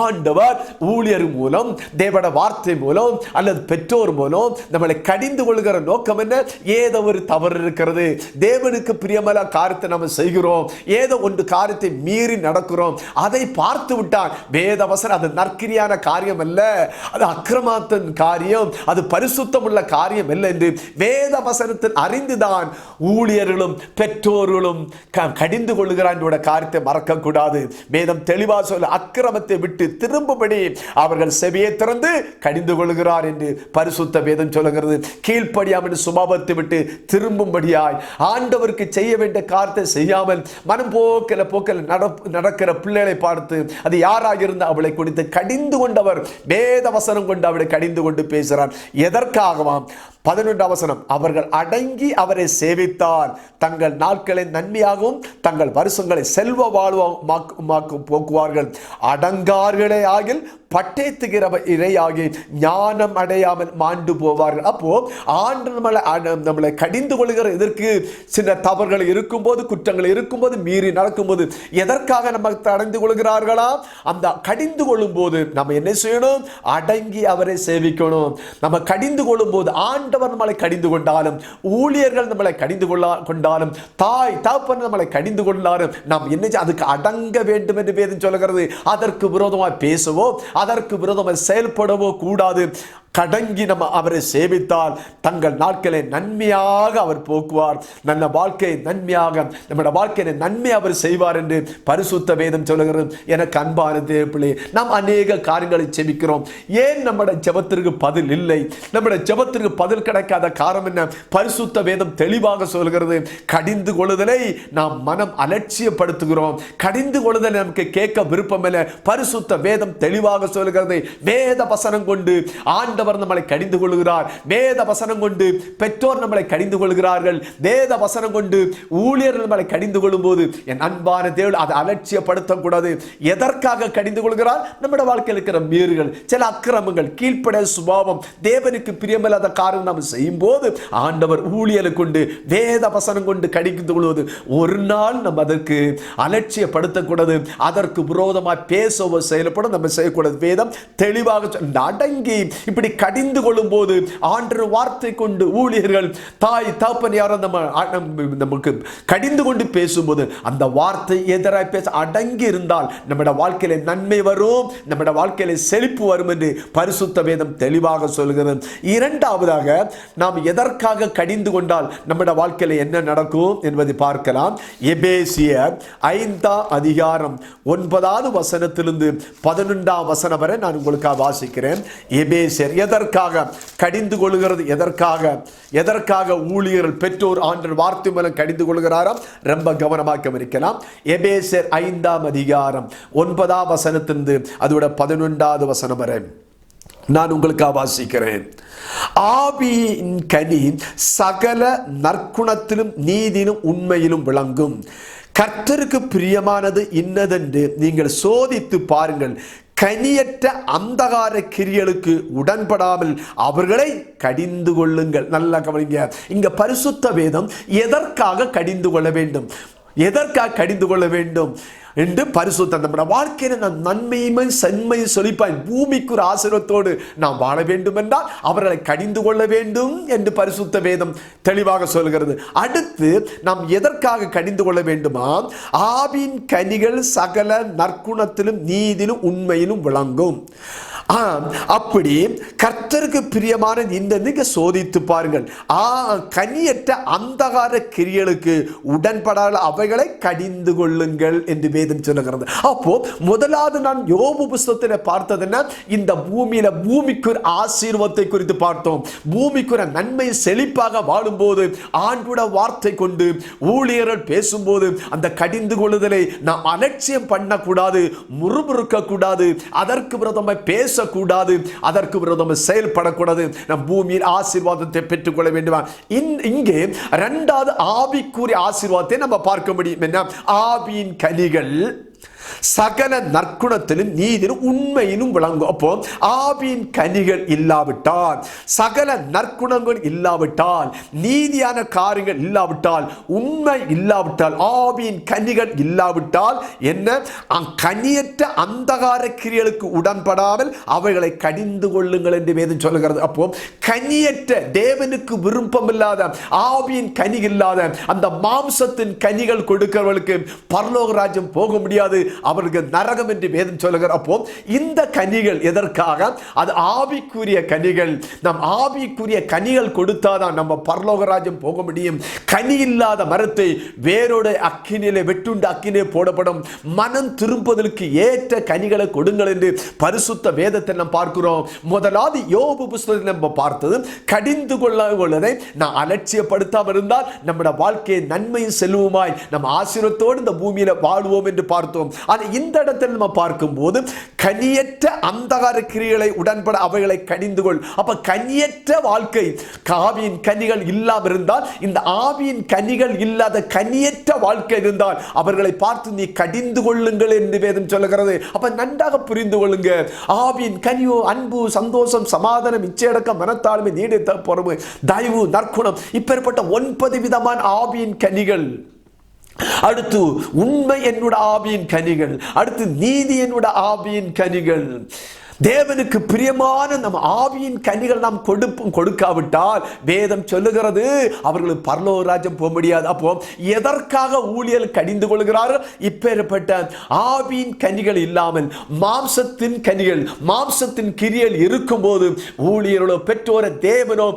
ஆண்டவர் ஊழியர் மூலம், தேவட வார்த்தை மூலம் அல்லது பெற்றோர் மூலம் நம்மளை கடிந்து கொள்கிற நோக்கம் என்ன? ஏதோ ஒரு தவறு இருக்கிறது, தேவனுக்கு பிரியமல்ல காரியத்தை நம்ம செய்கிறோம், ஏதோ ஒன்று காரியத்தை மீறி நடக்கிறோம், அதை பார்த்து விட்டால் வேத வசனம் அது நற்கிரியான காரியம் அல்ல, அது அக்கிரமத்தின் காரியம், அது பரிசுத்தம் உள்ள காரியம் அல்ல என்று வேத வசனத்தில் அறிந்துதான் ஊழியர்களும் பெற்றோர்களும் கடிந்து கொள்கிறார் என்ற காரியத்தை மறக்க கூடாது. வேதம் தெளிவாக சொல்ல, அக்கிரமத்தை விட்டு திரும்பும்படி அவர்கள் செவியை திறந்து கடிந்து கொள்கிறார் என்று பரிசுத்த வேதம் சொல்லுகிறது. கீழ்ப்படியாமல் சுபாவத்தை விட்டு திரும்பும்படியாய் ஆண்டவருக்கு செய்ய வேண்டிய காரியத்தை செய்யாமல் மனம் போக்கில் நடக்கிற பிள்ளைகளை பார்த்து அது யாராக இருந்து அவளை குறித்து கடிந்து கொண்டவர் வேத வசனம் கொண்டு அவளை கடிந்து கொண்டு பேசுகிறார். எதற்காகவாம்? 11 வசனம், அவர்கள் அடங்கி அவரை சேவித்தால் தங்கள் நாட்களை நன்மையாகவும் தங்கள் வருஷங்களை செல்வ வாழ்வாக போக்குவார்கள். அடங்கார்களே ஆகில் பட்டேத்துகிற இறையாகி ஞானம் அடையாமல் மாண்டு போவார்கள். அப்போ ஆண்டு நம்மளை கடிந்து கொள்கிற இதற்கு சில தவறுகள் இருக்கும்போது, குற்றங்கள் இருக்கும்போது, மீறி நடக்கும்போது எதற்காக நம்ம அடைந்து கொள்கிறார்களா? அந்த கடிந்து கொள்ளும் போது நம்ம என்ன செய்யணும்? அடங்கி அவரை சேவிக்கணும். நம்ம கடிந்து கொள்ளும் போது ஆண்டவர் நம்மளை கடிந்து கொண்டாலும், ஊழியர்கள் நம்மளை கடிந்து கொண்டாலும், தாய் தகப்பன் நம்மளை கடிந்து கொண்டாலும் நாம் என்ன அதுக்கு அடங்க வேண்டும் என்று வேதம் சொல்கிறது. அதற்கு விரோதமாக பேசவோ அதற்கு விரோதமாக செயல்படவோ கூடாது. கடங்கி நம்ம அவரை சேவித்தால் தங்கள் நாட்களை நன்மையாக அவர் போக்குவார். நல்ல வாழ்க்கை நன்மையாக நம்முடைய வாழ்க்கையை நன்மை அவர் செய்வார் என்று பரிசுத்த வேதம் சொல்லுகிறது. எனக்கு அன்பான தேவப்பிள்ளை, நாம் அநேக காரியங்களை செபிக்கிறோம். ஏன் நம்முடைய ஜெபத்திற்கு பதில் இல்லை? நம்முடைய ஜெபத்திற்கு பதில் கிடைக்காத காரணம் என்ன? பரிசுத்த வேதம் தெளிவாக சொல்கிறது. கடிந்து கொள்ளுதலை நாம் மனம் அலட்சியப்படுத்துகிறோம். கடிந்து கொள்ளுதலை நமக்கு கேட்க விருப்பம் இல்லை. பரிசுத்த வேதம் தெளிவாக சொல்கிறது. வேத வசனம் கொண்டு ஆண்டவர் நம்மளை கடிந்து கொள்கிறார். வேத வசனம் கொண்டு பெற்றோர் நம்மளை கடிந்து கொள்கிறார்கள். வேத வசனம் கொண்டு ஊழியர்கள் நம்மளை கடிந்து கொள்ளும் போது என் அன்பான தேவன் அதை அலட்சியப்படுத்தக்கூடாது. எதற்காக கடிந்து கொள்கிறார்? நம்முடைய வாழ்க்கையில் இருக்கிற மீறுகள், சில அக்கிரமங்கள், கீழ்ப்படைய சுபாவம், தேவனுக்கு பிரியமில்லாத காரியம் நாம் செய்யும் போது ஆண்டவர் ஊழியரை கொண்டு வேத வசனம் கொண்டு கடிந்து கொள்வது. ஒரு நாள் நம்ம அதற்கு அலட்சியப்படுத்தக்கூடாது. அதற்கு விரோதமாக பேசவோ செயல்பட நம்ம செய்யக்கூடாது. வேதம் தெளிவாக அடங்கி இப்படி கடிந்து கொள்ளும் போது ஆண்டவர் வார்த்தை கொண்டு ஊழியர்கள் தாய் தகப்பன் யாரும் நமக்கு கடிந்து கொண்டு பேசும்போது அந்த வார்த்தை எதிராக பேச அடங்கி இருந்தால் நம்முடைய வாழ்க்கையில நன்மை வரும், நம்முடைய வாழ்க்கையில செழிப்பு வரும் என்று பரிசுத்த வேதம் தெளிவாக சொல்கிறது. இரண்டாவதாக நாம் எதற்காக கடிந்து கொண்டால் நம்முடைய வாழ்க்கையில என்ன நடக்கும் என்பதை பார்க்கலாம். எபேசியர் 5ஆம் அதிகாரம் 9வது வசனத்திலிருந்து 11ஆம் வசனம் வரை நான் உங்களுக்காக வாசிக்கிறேன். எபேசியர் எதற்காக கடிந்து கொள்கிறது? எதற்காக ஊழியர்கள் பெற்றோர் ஆண்டவர் வார்த்தை மூலம் கடிந்து கொள்கிறாராம்? ரொம்ப கவனமாக இருக்கலாம். எபேசியர் 5ஆம் அதிகாரம் 9ஆம் வசனத்திலிருந்து அதோட 11வது வசனம் வரை நான் உங்களுக்காக வாசிக்கிறேன். ஆவியின் கனி சகல நற்குணத்திலும் நீதியிலும் உண்மையிலும் விளங்கும். கர்த்தருக்கு பிரியமானது இன்னதென்று நீங்கள் சோதித்து பாருங்கள். கனியற்ற அந்தகார கிரியைகளுக்கு உடன்படாமல் அவர்களை கடிந்து கொள்ளுங்கள். நல்லா கவனிங்க. இங்க பரிசுத்த வேதம் எதற்காக கடிந்து கொள்ள வேண்டும், எதற்காக கடிந்து கொள்ள வேண்டும் என்று பரிசுத்த நம்முடைய வாழ்க்கையில நாம் நன்மையுமே சென்மையும் செழிப்பாய் பூமிக்கு ஒரு ஆசீர்வாதத்தோடு நாம் வாழ வேண்டும் என்றால் அவர்களை கடிந்து கொள்ள வேண்டும் என்று பரிசுத்த வேதம் தெளிவாக சொல்கிறது. அடுத்து நாம் எதற்காக கடிந்து கொள்ள வேண்டுமா? ஆவியின் கனிகள் சகல நற்குணத்திலும் நீதியிலும் உண்மையிலும் விளங்கும். அப்படி கர்த்தருக்கு பிரியமான இந்த நீங்க சோதித்து பாருங்கள். கனியற்ற அந்தகார கிரியைகளுக்கு உடன்படாத அவைகளை கடிந்து கொள்ளுங்கள் என்று வேதம் சொல்லுகிறது. அப்போ முதலாவது நான் யோபு புஸ்தகத்தில் பார்த்ததுன்னா இந்த பூமிக்கு ஒரு ஆசீர்வாதத்தை குறித்து பார்த்தோம். பூமிக்கு ஒரு நன்மை செழிப்பாக வாழும்போது ஆண்டோட வார்த்தை கொண்டு ஊழியர்கள் பேசும்போது அந்த கடிந்து கொள்ளுதலை நாம் அலட்சியம் பண்ணக்கூடாது, முறுமுறுக்க கூடாது, அதற்கு விரோதமாக பேசக்கூடாது, அதற்கு விரோதமாக செயல்படக்கூடாது. நம் பூமியில் ஆசீர்வாதத்தை பெற்றுக்கொள்ள வேண்டுமா? இங்கே இரண்டாவது ஆவிக்குரிய ஆசீர்வாதத்தை நம்ம பார்க்க முடியும். என்ன? ஆவியின் கனிகள் சகல நற்குணத்திலும் நீதியிலும் உண்மையிலும் விளங்கும். அப்போ ஆவியின் கனிகள் இல்லாவிட்டால், சகல நற்குணங்கள் இல்லாவிட்டால், நீதியான காரியங்கள் இல்லாவிட்டால், உண்மை இல்லாவிட்டால், ஆவியின் கனிகள் இல்லாவிட்டால் என்ன? கனியற்ற அந்தகார கிரியைகளுக்கு உடன்படாமல் அவைகளை கடிந்து கொள்ளுங்கள் என்று வேதம் சொல்லுகிறது. அப்போ கனியற்ற, தேவனுக்கு விருப்பம் இல்லாத, ஆவியின் கனி இல்லாத அந்த மாம்சத்தின் கனிகள் கொடுக்கிறவர்களுக்கு பரலோக ராஜ்யம் போக முடியாது, அவர்களுக்கு நரகம் என்று வேதம் சொல்லுகிறார். அப்போ இந்த கனிகள் எதற்காக? அது ஆவிக்குரிய கனிகள். நம் ஆவிக்குரிய கனிகள் கொடுத்தாதான் நம்ம பரலோக ராஜ்யம் போக முடியும். கனி இல்லாத மரத்தை வேரோட அக்கினியிலே வெட்டுண்டு அக்கினியே போடப்படும். மனம் திரும்புவதற்கு ஏற்ற கனிகளை கொடுங்கள் என்று பரிசுத்த வேதத்தை நாம் பார்க்கிறோம். முதலாவது யோபு புத்தகத்தில் நம்ம பார்த்தது, கடிந்து கொள்ளதை நான் அலட்சியப்படுத்தாமல் இருந்தால் நம்முடைய வாழ்க்கையை நன்மையும் செல்வமாய் நம்ம ஆசீர்வாதத்தோடு இந்த பூமியில வாழ்வோம் என்று பார்த்தோம். ஆனால் இந்த இடத்தில் நம்ம பார்க்கும்போது கனியற்ற அந்தகார கிரியைகளை உடன்பட அவைகளை கடிந்து கொள். அப்ப கனியற்ற வாழ்க்கை, ஆவியின் கனிகள் இல்லாமல் இருந்தால், இந்த ஆவியின் கனிகள் இல்லாத கனியற்ற வாழ்க்கை இருந்தால் அவர்களை பார்த்து நீ கடிந்து கொள்ளுங்கள் என்று வேதம் சொல்லுகிறது. அப்ப நன்றாக புரிந்து கொள்ளுங்க. ஆவியின் கனியோ அன்பு, சந்தோஷம், சமாதானம், இச்சையடக்கம், மனத்தாழ்மை, நீடித்த பொறுமை, தயவு, நற்குணம், இப்பேற்பட்ட 9 விதமான ஆவியின் கனிகள். அடுத்து உண்மை என்னோட ஆவியின் கனிகள், அடுத்து நீதி என்னோட ஆவியின் கனிகள். தேவனுக்கு பிரியமான நம்ம ஆவியின் கனிகள் நாம் கொடுக்காவிட்டால் வேதம் சொல்லுகிறது அவர்களுக்கு பரலோக ராஜ்யம் போக முடியாது. அப்போ எதற்காக ஊழியர் கடிந்து கொள்கிறார்கள்? இப்பேற்பட்ட ஆவியின் கனிகள் இல்லாமல் மாம்சத்தின் கனிகள், மாம்சத்தின் கிரியல் இருக்கும்போது ஊழியர்களோ பெற்றோர தேவனோ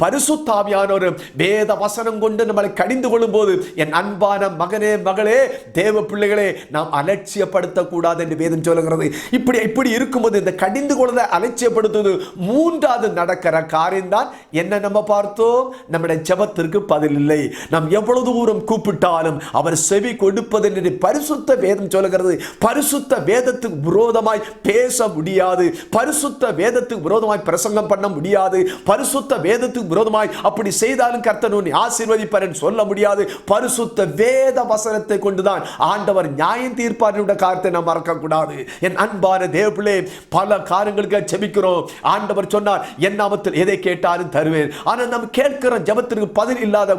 பரிசுத்தாவியானோர் வேத வசனம் கொண்டு நம்மளை கடிந்து கொள்ளும் போது, என் அன்பான மகனே மகளே தேவ பிள்ளைகளே, நாம் அலட்சியப்படுத்தக்கூடாது என்று வேதம் சொல்லுகிறது. இப்படி இருக்கும்போது இந்த கடிந்து கொள்வதை அலட்சியப்படுத்துவது மூன்றாவது நடக்கிற காரியம் தான் என்ன? நம்ம பார்த்தோம், நம்முடைய ஜெபத்திற்கு பதில் இல்லை. நாம் எவ்வளவு தூரம் கூப்பிட்டாலும் அவர் செவி கொடுப்பது என்று பரிசுத்த வேதம் சொல்லுகிறது. பரிசுத்த வேதத்துக்கு விரோதமாய் பேச முடியாது, பரிசுத்த வேதத்துக்கு விரோதமாய் பிரசங்கம் பண்ண முடியாது, பரிசுத்த வேதத்துக்கு விரோதமாய் அப்படி செய்தாலும் கர்த்தர் உன்னை ஆசீர்வதிப்பார் என்று சொல்ல முடியாது. பரிசுத்த வேத வசனத்தை கொண்டுதான் ஆண்டவர் நியாயம் தீர்ப்பார் என்ற காரியத்தை நாம் மறக்கக்கூடாது. என் அன்பான தேவப்பிள்ளை, பல காரியங்களுக்கு ஜெபிக்கிறோம். ஆண்டவர் சொன்னார், என் நாமத்தில் எதை கேட்டாலும் தருவேன். ஆனால் நாம் கேட்கிற ஜெபத்திற்கு பதில் இல்லாத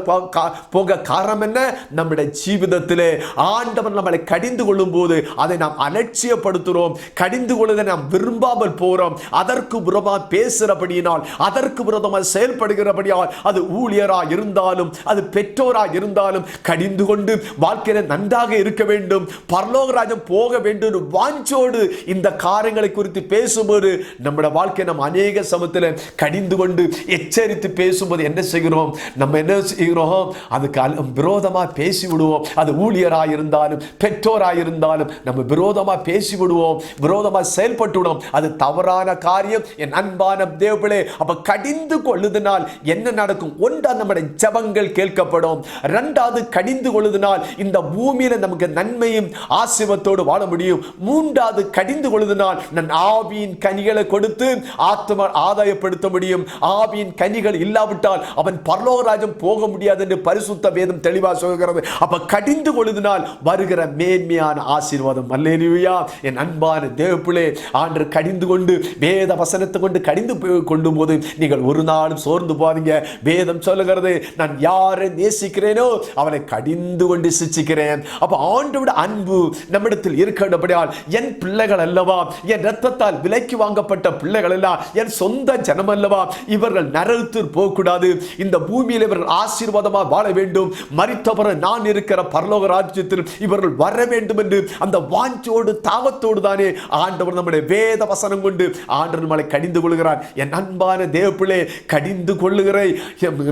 போக காரணம் என்ன? நம்முடைய ஜீவிதத்திலே ஆண்டவர் நம்மளை கடிந்து கொள்ளும் போது அதை நாம் அலட்சியப்படுத்துகிறோம். கடிந்து கொள்வதை நாம் விரும்பாமல் போறோம். அதற்கு விரோதமாக பேசுகிறபடியினால், அதற்கு விரோதமாக செயல்படுகிறபடியால், அது ஊழியராக இருந்தாலும் அது பெற்றோராக இருந்தாலும் கடிந்து கொண்டு வாழ்க்கையில நன்றாக இருக்க வேண்டும், பரலோக ராஜ்யம் போக வேண்டும் வாஞ்சோடு இந்த காரியங்களை குறித்து பேசும்போது நம்முடைய வாழ்க்கை நம்ம அநேக சமயத்தில் கடிந்து கொண்டு எச்சரித்து பேசும்போது என்ன செய்கிறோம்? நம்ம என்ன செய்கிறோம்? அதுக்கு விரோதமாக பேசி விடுவோம். அது ஊழியராக இருந்தாலும் பெற்றோராக இருந்தாலும் நம்ம விரோதமாக பேசி விடுவோம், விரோதமாக செயல்பட்டு விடுவோம். அது தவறான காரியம். என் அன்பான தேவர்களே, அப்ப கடிந்து கொள்ளுதனால் என்ன நடக்கும்? ஒன்றாவது நம்முடைய ஜெபங்கள் கேட்கப்படும். இரண்டாவது கடிந்து கொள்ளுதனால் இந்த பூமியில நமக்கு நன்மையும் ஆசீர்வாதத்தோடு வாழ முடியும். மூன்றாவது கடிந்து கொள்ளுதனால் நான் ஆவியின் கனிகளை கொடுத்து ஆத்மா ஆதாயப்படுத்த முடியும். ஆவியின் கனிகள் இல்லாவிட்டால் அவன் பரலோக ராஜ்யம் போக முடியாது என்று பரிசுத்த வேதம் தெளிவாக சொல்கிறது. அப்ப கடிந்து கொள்ளுதனால் வருகிற மேன்மையான ஆசீர்வாதம். அல்லேலூயா. என் அன்பான தேவப்பிள்ளை, ஆண்டவர் கடிந்து கொண்டு வேத வசனத்தை கொண்டு கடிந்து கொள்ளும் போது நீங்கள் ஒரு நாளும் சோர்ந்து போவீங்க. வேதம் சொல்லுகிறது, நான் யாரை நேசிக்கிறேனோ அவனை கடிந்து கொண்டு சிச்சிக்கிறேன். அப்ப ஆண்டவருடைய அன்பு நம்மிடத்தில் இருக்கிறபடியால் என் பிள்ளைகள் அல்லவா, என் இரத்தத்தால் விலைக்கு வாங்கப்பட்ட பிள்ளைகள் எல்லாம் என் சொந்த ஜனம் அல்லவா, இவர்கள் நரகத்தில் போகக்கூடாது. இந்த பூமியில் இவர்கள் ஆசீர்வாதமாக வாழ வேண்டும். மரித்தவரை நான் இருக்கிற பரலோக ராஜ்யத்தில் இவர்கள் வர வேண்டும் என்று அந்த வாஞ்சோடு தாவத்தோடு தானே ஆண்டவர் நம்முடைய வேத வசனம் கொண்டு ஆண்டவர் நம்மளை கடிந்து கொள்கிறார். என் அன்பான தேவப்பிள்ளை, கடிந்து கொள்ளுகிற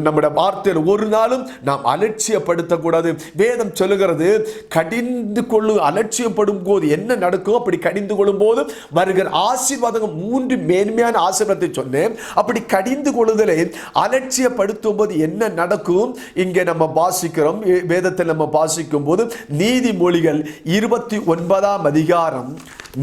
நம்முடைய வார்த்தையில் ஒரு நாளும் நாம் அலட்சியப்படுத்தக்கூடாது. வேதம் சொல்லுகிறது, கடிந்து கொள்ளு அலட்சியப்படும் போது என்ன நடக்கும்? அப்படி கடிந்து கொள்ளும் போது வருகிற ஆசீர்வாதம், 3 மேன்மையான ஆசீர்வாதத்தை சொன்னேன். அப்படி கடிந்து கொள்ளுதலை அலட்சியப்படுத்தும் போது என்ன நடக்கும்? இங்கே நம்ம வாசிக்கிறோம், வேதத்தில் நம்ம வாசிக்கும் போது நீதிமொழிகள் 29ஆம் அதிகாரம்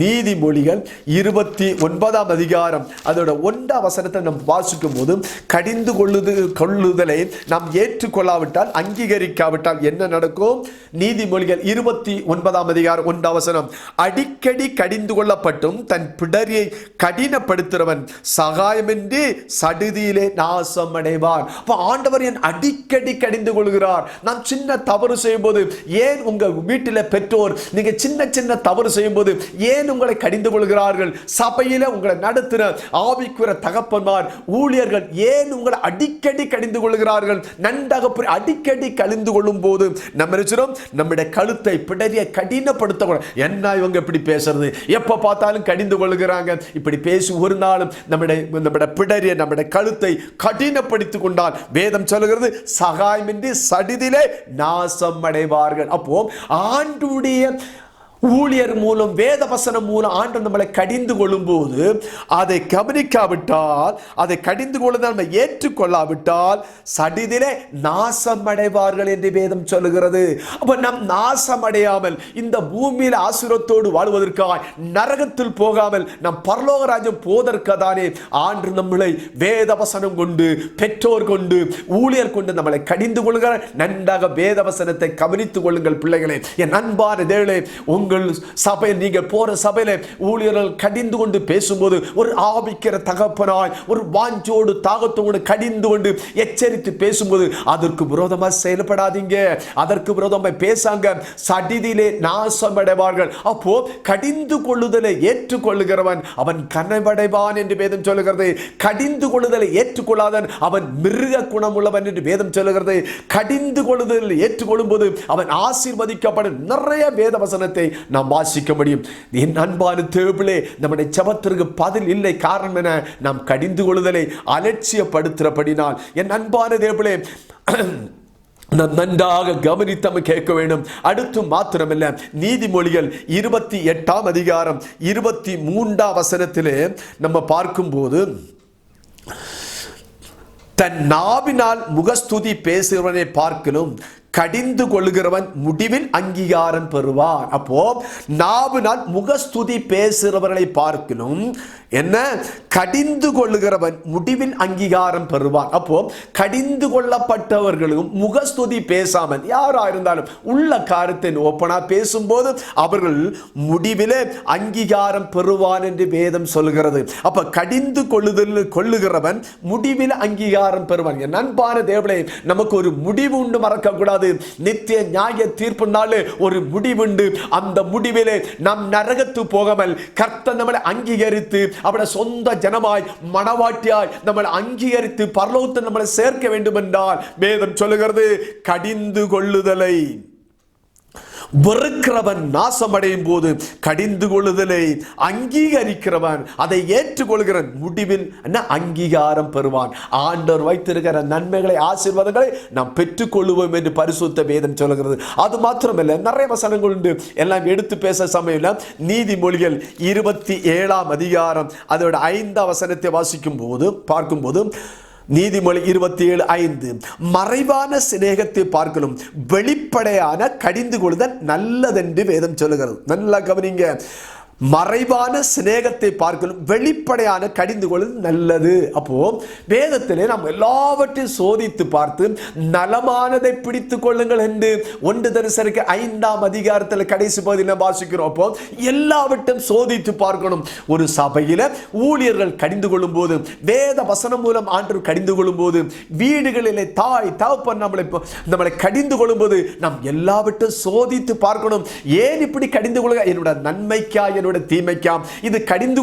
நீதிமொழிகள் 29ஆம் அதிகாரம் அதோட 1ஆம் வசனத்தை நாம் வாசிக்கும் போது கடிந்து கொள்ளுதலை நாம் ஏற்றுக்கொள்ளாவிட்டால், அங்கீகரிக்காவிட்டால் என்ன நடக்கும்? நீதிமொழிகள் 29ஆம் அதிகாரம் 1ஆம் வசனம், அடிக்கடி கடிந்து கொள்ளப்பட்டும் தன் பிடரியை கடினப்படுத்துறவன் சகாயமின்றி சடுதியிலே நாசம் அடைவான். அப்ப ஆண்டவர் என் அடிக்கடி கடிந்து கொள்கிறார். நாம் சின்ன தவறு செய்யும் போது, ஏன் உங்க வீட்டில் பெற்றோர் நீங்க சின்ன சின்ன தவறு செய்யும் போது ஏன் உங்களை கடிந்து கொள்கிறார்கள்? சபையில உங்களை நடத்துற ஆவிக்குரிய தகப்பன்மார், ஊழியர்கள் ஏன் உங்களை அடிக்கடி கடிந்து கொள்கிறார்கள்? நன்றாக அடிக்கடி கடிந்து கொள்ளும் போது நம்ம நினைச்சோம் நம்முடைய கழுத்தை பிடரியை கடினப்படுத்த, என்ன இவங்க இப்படி பேசுறது, எப்ப பார்த்தாலும் கடிந்து கொள்கிறாங்க, இப்படி பேசி ஒரு நாளும் நம்முடைய பிடரியை நம்முடைய கழுத்தை கடினப்படுத்திக் கொண்டால் வேதம் சொல்லுகிறது சகாயமின்றி சடிதிலே நாசம் அடைவார்கள். அப்போ ஆண்டுடைய ஊழியர் மூலம், வேத வசனம் மூலம் ஆண்டவர் நம்மளை கடிந்து கொள்ளும் போது அதை கவனிக்காவிட்டால், அதை கடிந்து கொள்ளுதல் நம்ம ஏற்றுக்கொள்ளாவிட்டால் சடிதிலே நாசம் அடைவார்கள் என்று வேதம் சொல்லுகிறது. அப்ப நம் நாசம் அடையாமல் இந்த பூமியில் ஆசீர்வாதத்தோடு வாழ்வதற்காக, நரகத்தில் போகாமல் நம் பரலோக ராஜ்யம் போவதற்காதானே ஆண்டு நம்மளை வேத வசனம் கொண்டு, பெற்றோர் கொண்டு, ஊழியர் கொண்டு நம்மளை கடிந்து கொள்கிறார். நன்றாக வேத வசனத்தை கவனித்துக் கொள்ளுங்கள் பிள்ளைகளே. என் அன்பான தேவனே, உங்கள் சபையில், நீங்கள் போற சபையில ஊழியர்கள் கடிந்து கொண்டு பேசும்போது ஒரு ஆவிக்கிற தகப்பனாய், ஒரு வாஞ்சோடு தாகத்தோடு கடிந்து கொண்டு எச்சரித்து பேசும்போது அதற்கு விரோதமாக செயல்படாதீங்க, அதற்கு விரோதமாக பேசாங்க, சடிதிலே நாசம் அடைவார்கள். அப்போ கடிந்து கொள்ளுதலை ஏற்றுக்கொள்ளுகிறவன் அவன் கனவடைவான் என்று வேதம் சொல்லுகிறது. கடிந்து கொள்ளுதலை ஏற்றுக்கொள்ளாதவன் அவன் மிருக குணமுள்ளவன் என்று வேதம் சொல்லுகிறது. கடிந்து கொள்ளுதலை ஏற்றுக்கொள்ளும் போது அவன் ஆசீர்வதிக்கப்படும். நிறைய வேத வசனத்தை நாம் வாசிக்க முடியும். என் அன்பான தேவனே, நம்முடைய ஜெபத்திற்கு பதில் இல்லை. காரணம் என? நாம் கடிந்து கொள்ளுதலை அலட்சியப்படுத்துறபடினால். என் அன்பான தேவனே, நன்றாக கவனித்தம் கேட்க வேண்டும். அடுத்து மாத்திரமல்ல, நீதிமொழிகள் 28ஆம் அதிகாரம் 23ஆம் வசனத்திலே நம்ம பார்க்கும்போது, தன் நாவினால் முகஸ்துதி பேசுகிறவனை பார்க்கலும் கடிந்து கொள்ளுகிறவன் முடிவில் அங்கீகாரம் பெறுவான். அப்போ நாவினால் முகஸ்துதி பேசுகிறவர்களை பார்க்கணும், என்ன, கடிந்து கொள்ளுகிறவன் முடிவில் அங்கீகாரம் பெறுவான். அப்போ கடிந்து கொள்ளப்பட்டவர்களும் முகஸ்துதி பேசாமல் யாரா இருந்தாலும் உள்ள காரியத்தை ஓப்பனா பேசும்போது அவர்கள் முடிவிலே அங்கீகாரம் பெறுவான் என்று வேதம் சொல்கிறது. அப்ப கடிந்து கொள்ளுகிறவன் முடிவில் அங்கீகாரம் பெறுவான். என் அன்பான தேவனே, நமக்கு ஒரு முடிவு உண்டு, மறக்க கூடாது. நித்திய நியாய தீர்ப்பு நாள் ஒரு முடிவுண்டு. அந்த முடிவிலே நாம் நரகத்து போகாமல் கர்த்தர் நம்மளை அங்கீகரித்து அவருடைய சொந்த ஜனமாய், மனவாட்டியாய் நம்மளை அங்கீகரித்து பரலோகத்தில் நம்மளை சேர்க்க வேண்டும் என்றால் வேதம் சொல்லுகிறது, கடிந்து கொள்ளுதலை வெறுக்கிறவன் நாசமடையும் போது கடிந்து கொள்ளுதலை அங்கீகரிக்கிறவன், அதை ஏற்றுக்கொள்கிறவன் முடிவில் அங்கீகாரம் பெறுவான். ஆண்டவர் வைத்திருக்கிற நன்மைகளை, ஆசீர்வாதங்களை நாம் பெற்றுக்கொள்வோம் என்று பரிசுத்த வேதம் சொல்கிறது. அது மாத்திரமல்ல, நிறைய வசனங்கள் உண்டு, எல்லாம் எடுத்து பேச சமயம். நீதிமொழிகள் 27ஆம் அதிகாரம் அதோட 5ஆம் வசனத்தை வாசிக்கும் போது பார்க்கும்போது, நீதிமொழி 27:5, மறைவான சிநேகத்தை பார்க்கணும் வெளிப்படையான கடிந்து கொள்ளுதல் நல்லதென்று வேதம் சொல்லுகிறது. நல்லா கவனிங்க. மறைவான சிநேகத்தை பார்க்கணும் வெளிப்படையான கடிந்து கொள்வது நல்லது. அப்போ வேதத்திலே நாம் எல்லாவற்றையும் சோதித்து பார்த்து நலமானதை பிடித்துக் கொள்ளுங்கள் என்று 1 தெசலோனிக்கேயர் 5ஆம் அதிகாரத்தில் கடைசி பகுதியில் வாசிக்கிறோம். அப்போ எல்லாவற்றையும் சோதித்து பார்க்கணும். ஒரு சபையில ஊழியர்கள் கடிந்து கொள்ளும் போது, வேத வசனம் மூலம் ஆண்டவர் கடிந்து கொள்ளும் போது, வீடுகளிலே தாய் தகப்பன் நம்மளை கடிந்து கொள்ளும் போது நாம் எல்லாவற்றையும் சோதித்து பார்க்கணும். ஏன் இப்படி கடிந்து கொள்ளுங்க? என்னோட நன்மைக்கா, தீமைக்காம்? இது கடிந்து